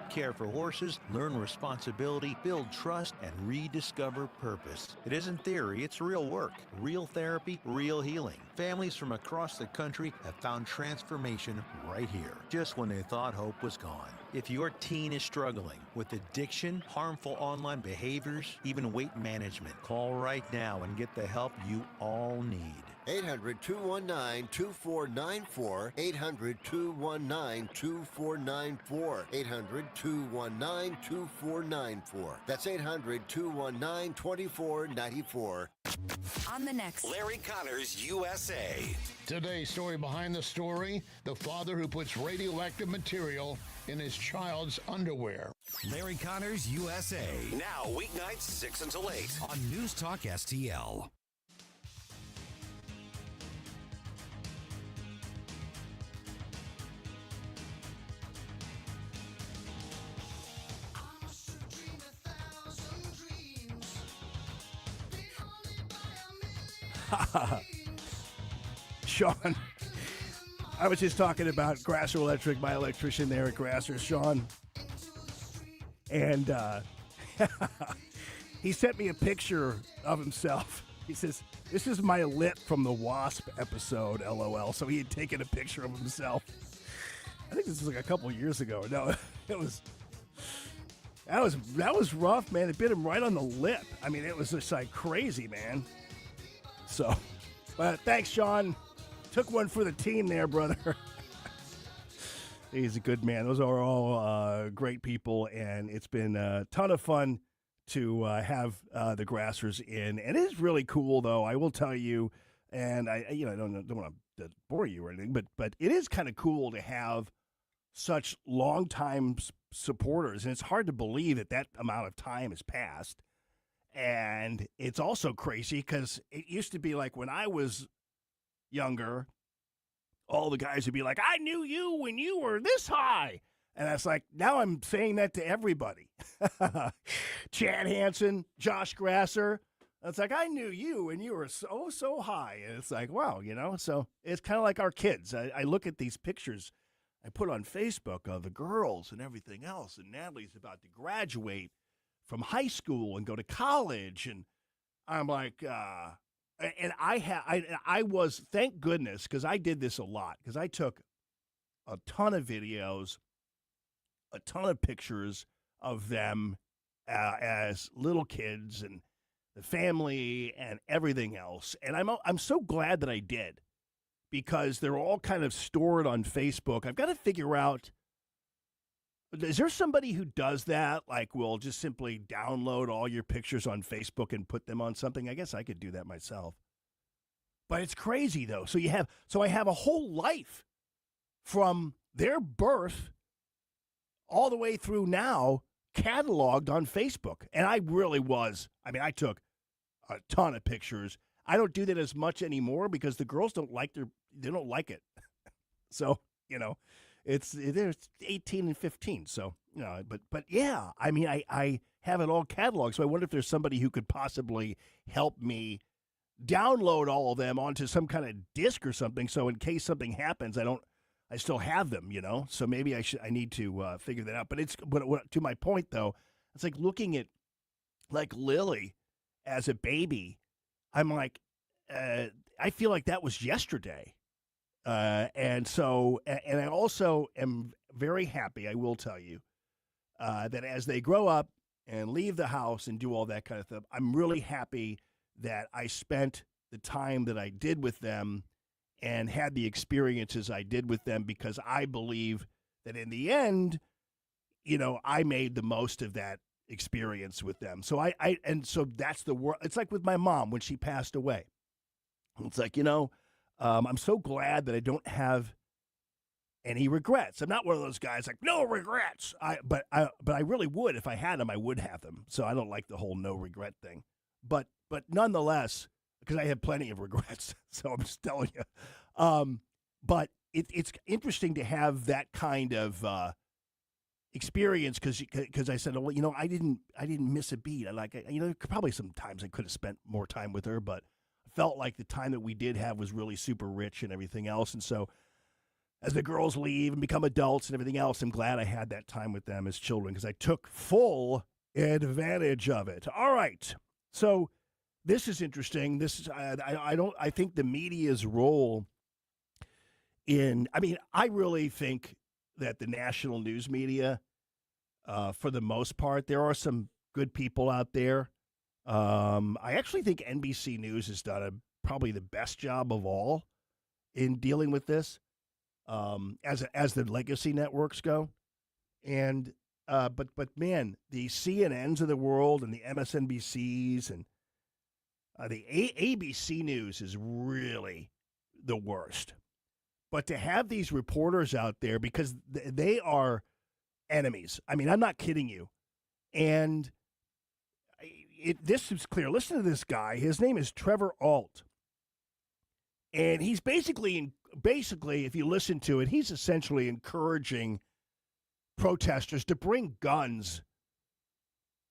Care for horses, learn responsibility, build trust, and rediscover purpose. It isn't theory, it's real work, real therapy, real healing. Families from across the country have found transformation right here, just when they thought hope was gone. If your teen is struggling with addiction, harmful online behaviors, even weight management, call right now and get the help you all need. 800-219-2494. 800-219-2494. 800-219-2494. That's 800-219-2494. On the next Larry Connors USA. Today's story behind the story, the father who puts radioactive material in his child's underwear. Larry Connors USA. Now weeknights 6 until 8 on News Talk STL. Sean, I was just talking about Grasser Electric, my electrician there at Grasser, Sean. And he sent me a picture of himself. He says, "This is my lip from the Wasp episode, LOL." So he had taken a picture of himself. I think this was like a couple years ago. No, that was rough, man. It bit him right on the lip. I mean, it was just like crazy, man. So, but thanks, Sean. Took one for the team there, brother. He's a good man. Those are all great people, and it's been a ton of fun to have the Grassers in. And it is really cool, though. I will tell you, and I don't want to bore you or anything, but it is kind of cool to have such longtime supporters, and it's hard to believe that amount of time has passed. And it's also crazy because it used to be like when I was younger, all the guys would be like, "I knew you when you were this high." And that's like, now I'm saying that to everybody. Chad Hansen, Josh Grasser. It's like, "I knew you when you were so high." And it's like, wow, so it's kind of like our kids. I look at these pictures I put on Facebook of the girls and everything else. And Natalie's about to graduate from high school and go to college. And I'm like, and I was, thank goodness, because I did this a lot, because I took a ton of videos, a ton of pictures of them as little kids and the family and everything else. And I'm so glad that I did, because they're all kind of stored on Facebook. I've got to figure out, is there somebody who does that? Like, will just simply download all your pictures on Facebook and put them on something? I guess I could do that myself. But it's crazy, though. So I have a whole life from their birth all the way through now cataloged on Facebook. And I really was. I mean, I took a ton of pictures. I don't do that as much anymore because the girls don't like it. So, it's 18 and 15. So, but yeah, I mean, I have it all cataloged. So I wonder if there's somebody who could possibly help me download all of them onto some kind of disc or something. So in case something happens, I still have them, so maybe I need to figure that out. But to my point though, it's like looking at like Lily as a baby. I'm like, I feel like that was yesterday. And I also am very happy, I will tell you, that as they grow up and leave the house and do all that kind of stuff, I'm really happy that I spent the time that I did with them and had the experiences I did with them, because I believe that in the end, I made the most of that experience with them. So so that's the world. It's like with my mom when she passed away. It's like, I'm so glad that I don't have any regrets. I'm not one of those guys like no regrets. But I really would if I had them. I would have them. So I don't like the whole no regret thing. But nonetheless, because I have plenty of regrets. So I'm just telling you. But it's interesting to have that kind of experience because I said, well, I didn't miss a beat. Probably sometimes I could have spent more time with her, but I felt like the time that we did have was really super rich and everything else. And so as the girls leave and become adults and everything else, I'm glad I had that time with them as children because I took full advantage of it. All right. So this is interesting. This is I think the media's role I really think that the national news media, for the most part, there are some good people out there. I actually think NBC News has done probably the best job of all in dealing with this. As the legacy networks go, and but man, the CNNs of the world and the MSNBCs and the ABC News is really the worst. But to have these reporters out there because they are enemies. I mean, I'm not kidding you, and this is clear. Listen to this guy. His name is Trevor Alt, and he's basically, if you listen to it, he's essentially encouraging protesters to bring guns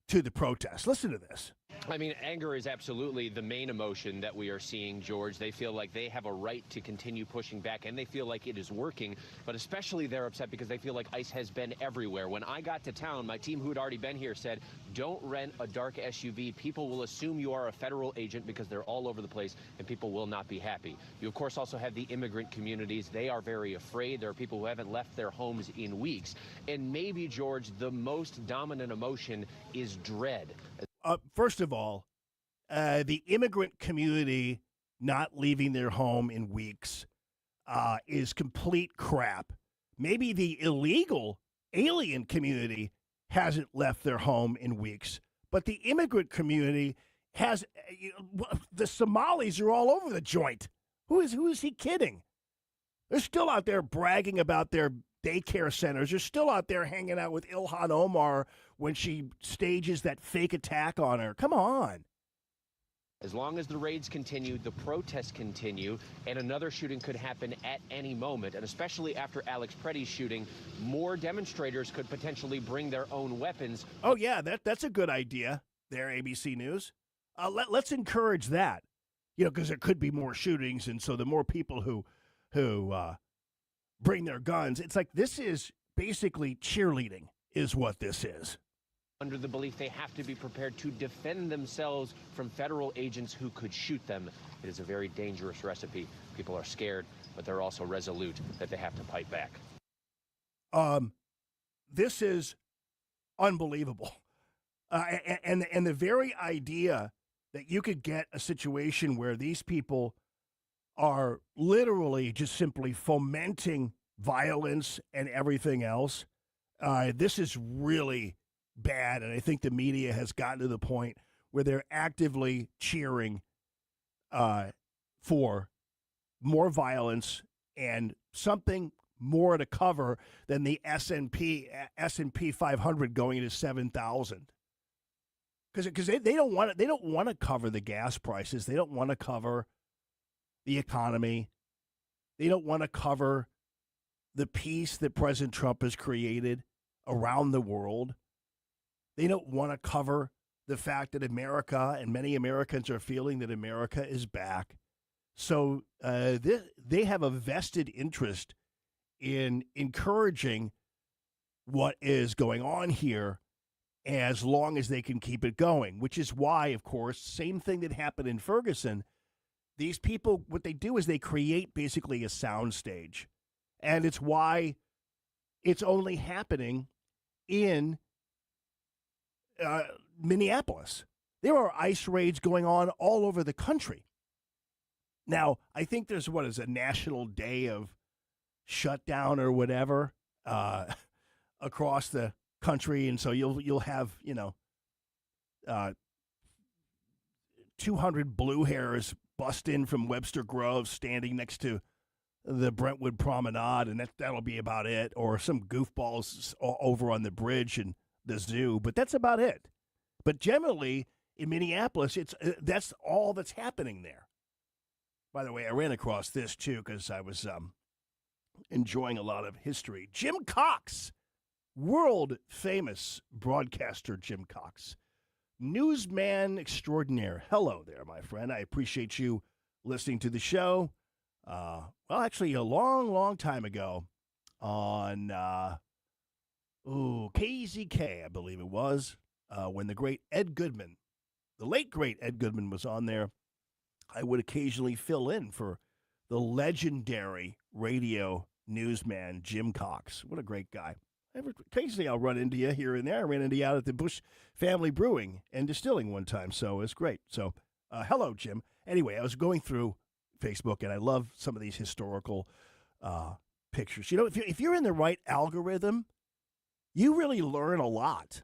to the protest. Listen to this. I mean, anger is absolutely the main emotion that we are seeing, George. They feel like they have a right to continue pushing back, and they feel like it is working. But especially they're upset because they feel like ICE has been everywhere. When I got to town, my team who had already been here said, don't rent a dark SUV. People will assume you are a federal agent because they're all over the place, and people will not be happy. You, of course, also have the immigrant communities. They are very afraid. There are people who haven't left their homes in weeks. And maybe, George, the most dominant emotion is dread. First of all, the immigrant community not leaving their home in weeks is complete crap. Maybe the illegal alien community hasn't left their home in weeks, but the immigrant community has. The Somalis are all over the joint. Who is he kidding? They're still out there bragging about their daycare centers. They're still out there hanging out with Ilhan Omar when she stages that fake attack on her. Come on. As long as the raids continue, the protests continue, and another shooting could happen at any moment. And especially after Alex Preddy's shooting, more demonstrators could potentially bring their own weapons. Oh, yeah, that's a good idea there, ABC News. Let's encourage that, because there could be more shootings, and so the more people who bring their guns, it's like this is basically cheerleading is what this is. Under the belief they have to be prepared to defend themselves from federal agents who could shoot them. It is a very dangerous recipe. People are scared, but they're also resolute that they have to fight back. This is unbelievable. And the very idea that you could get a situation where these people are literally just simply fomenting violence and everything else, this is really bad, and I think the media has gotten to the point where they're actively cheering for more violence and something more to cover than the S&P 500 going to 7,000. Because they don't want to cover the gas prices. They don't want to cover the economy. They don't want to cover the peace that President Trump has created around the world. They don't want to cover the fact that America and many Americans are feeling that America is back. So they have a vested interest in encouraging what is going on here as long as they can keep it going, which is why, of course, same thing that happened in Ferguson. These people, what they do is they create basically a soundstage. And it's why it's only happening in Minneapolis. There are ICE raids going on all over the country. Now, I think there's a national day of shutdown or whatever across the country, and so you'll have 200 blue hairs bust in from Webster Grove standing next to the Brentwood Promenade, and that'll be about it, or some goofballs over on the bridge and the zoo, but that's about it. But generally, in Minneapolis, that's all that's happening there. By the way, I ran across this, too, because I was enjoying a lot of history. Jim Cox, world-famous broadcaster Jim Cox, newsman extraordinaire. Hello there, my friend. I appreciate you listening to the show. Well, actually, a long, long time ago on KZK, I believe it was, when the great Ed Goodman, the late great Ed Goodman was on there, I would occasionally fill in for the legendary radio newsman Jim Cox. What a great guy. Occasionally I'll run into you here and there. I ran into you out at the Bush Family Brewing and Distilling one time, so it's great. So, hello, Jim. Anyway, I was going through Facebook, and I love some of these historical pictures. You know, if you're in the right algorithm, you really learn a lot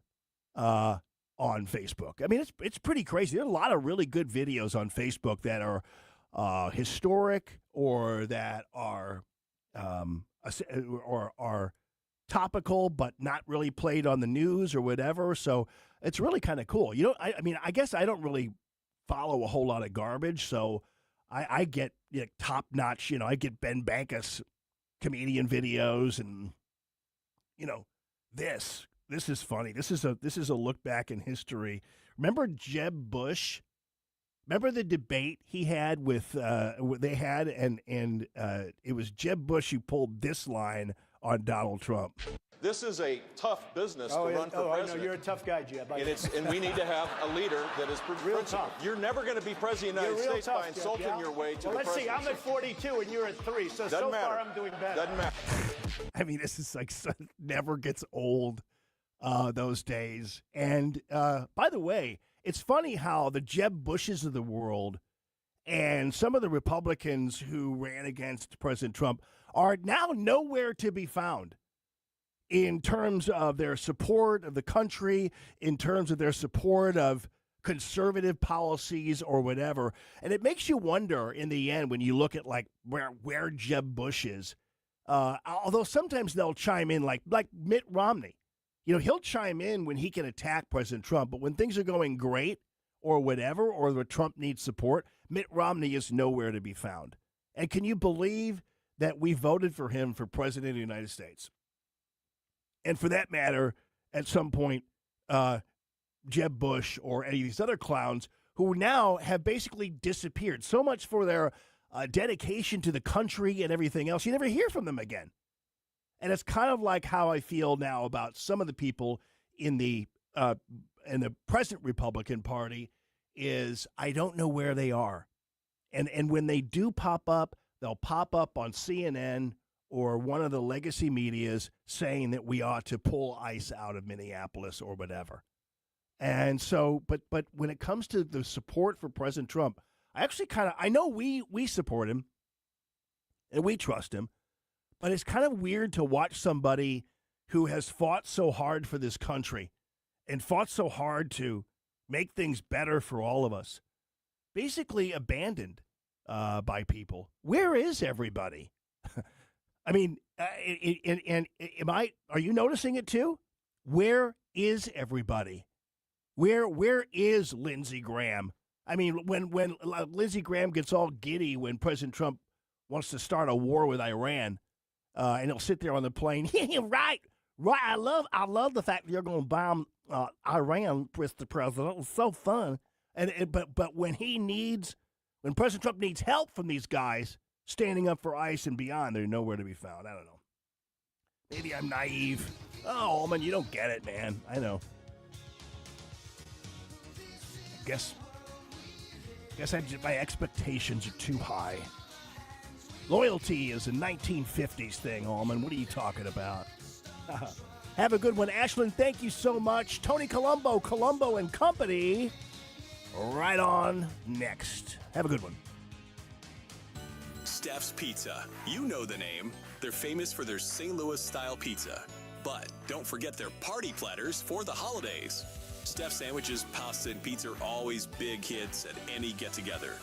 on Facebook. I mean, it's pretty crazy. There are a lot of really good videos on Facebook that are historic or that are topical but not really played on the news or whatever. So it's really kind of cool. You know, I mean, I guess I don't really follow a whole lot of garbage, so I get top notch. You know, I get Ben Bankus comedian videos, and you know, this is funny. This is a look back in history. Remember Jeb Bush? Remember the debate he had with and it was Jeb Bush who pulled this line on Donald Trump. This is a tough business to run for president. I know. You're a tough guy, Jeb. And we need to have a leader that is real tough. You're never going to be president of the United States by insulting your way to the presidency. Let's see. I'm at 42 and you're at 3, so far I'm doing better. Doesn't matter. I mean, this is like never gets old, those days. And by the way, it's funny how the Jeb Bushes of the world and some of the Republicans who ran against President Trump are now nowhere to be found in terms of their support of the country, in terms of their support of conservative policies or whatever. And it makes you wonder in the end when you look at like where Jeb Bush is, although sometimes they'll chime in like Mitt Romney. You know, he'll chime in when he can attack President Trump, but when things are going great or whatever, or where Trump needs support, Mitt Romney is nowhere to be found. And can you believe that we voted for him for president of the United States? And for that matter, at some point, Jeb Bush or any of these other clowns who now have basically disappeared. So much for their dedication to the country and everything else. You never hear from them again. And it's kind of like how I feel now about some of the people in the present Republican Party is I don't know where they are. And when they do pop up, they'll pop up on CNN or one of the legacy medias saying that we ought to pull ICE out of Minneapolis or whatever. And so, but when it comes to the support for President Trump, I know we support him and we trust him, but it's kind of weird to watch somebody who has fought so hard for this country and fought so hard to make things better for all of us, basically abandoned by people. Where is everybody? I mean, are you noticing it too? Where is everybody? Where is Lindsey Graham? I mean, when Lindsey Graham gets all giddy when President Trump wants to start a war with Iran, and he'll sit there on the plane. right. I love the fact that you're going to bomb Iran, Mr. President. It's so fun. But when President Trump needs help from these guys standing up for ICE and beyond, they're nowhere to be found. I don't know. Maybe I'm naive. Oh, Allman, you don't get it, man. I know. I guess my expectations are too high. Loyalty is a 1950s thing, Allman. What are you talking about? Have a good one, Ashland. Thank you so much. Tony Colombo and Company. Right on next. Have a good one. Steph's Pizza. You know the name. They're famous for their St. Louis-style pizza. But don't forget their party platters for the holidays. Stuffed sandwiches, pasta, and pizza are always big hits at any get-together.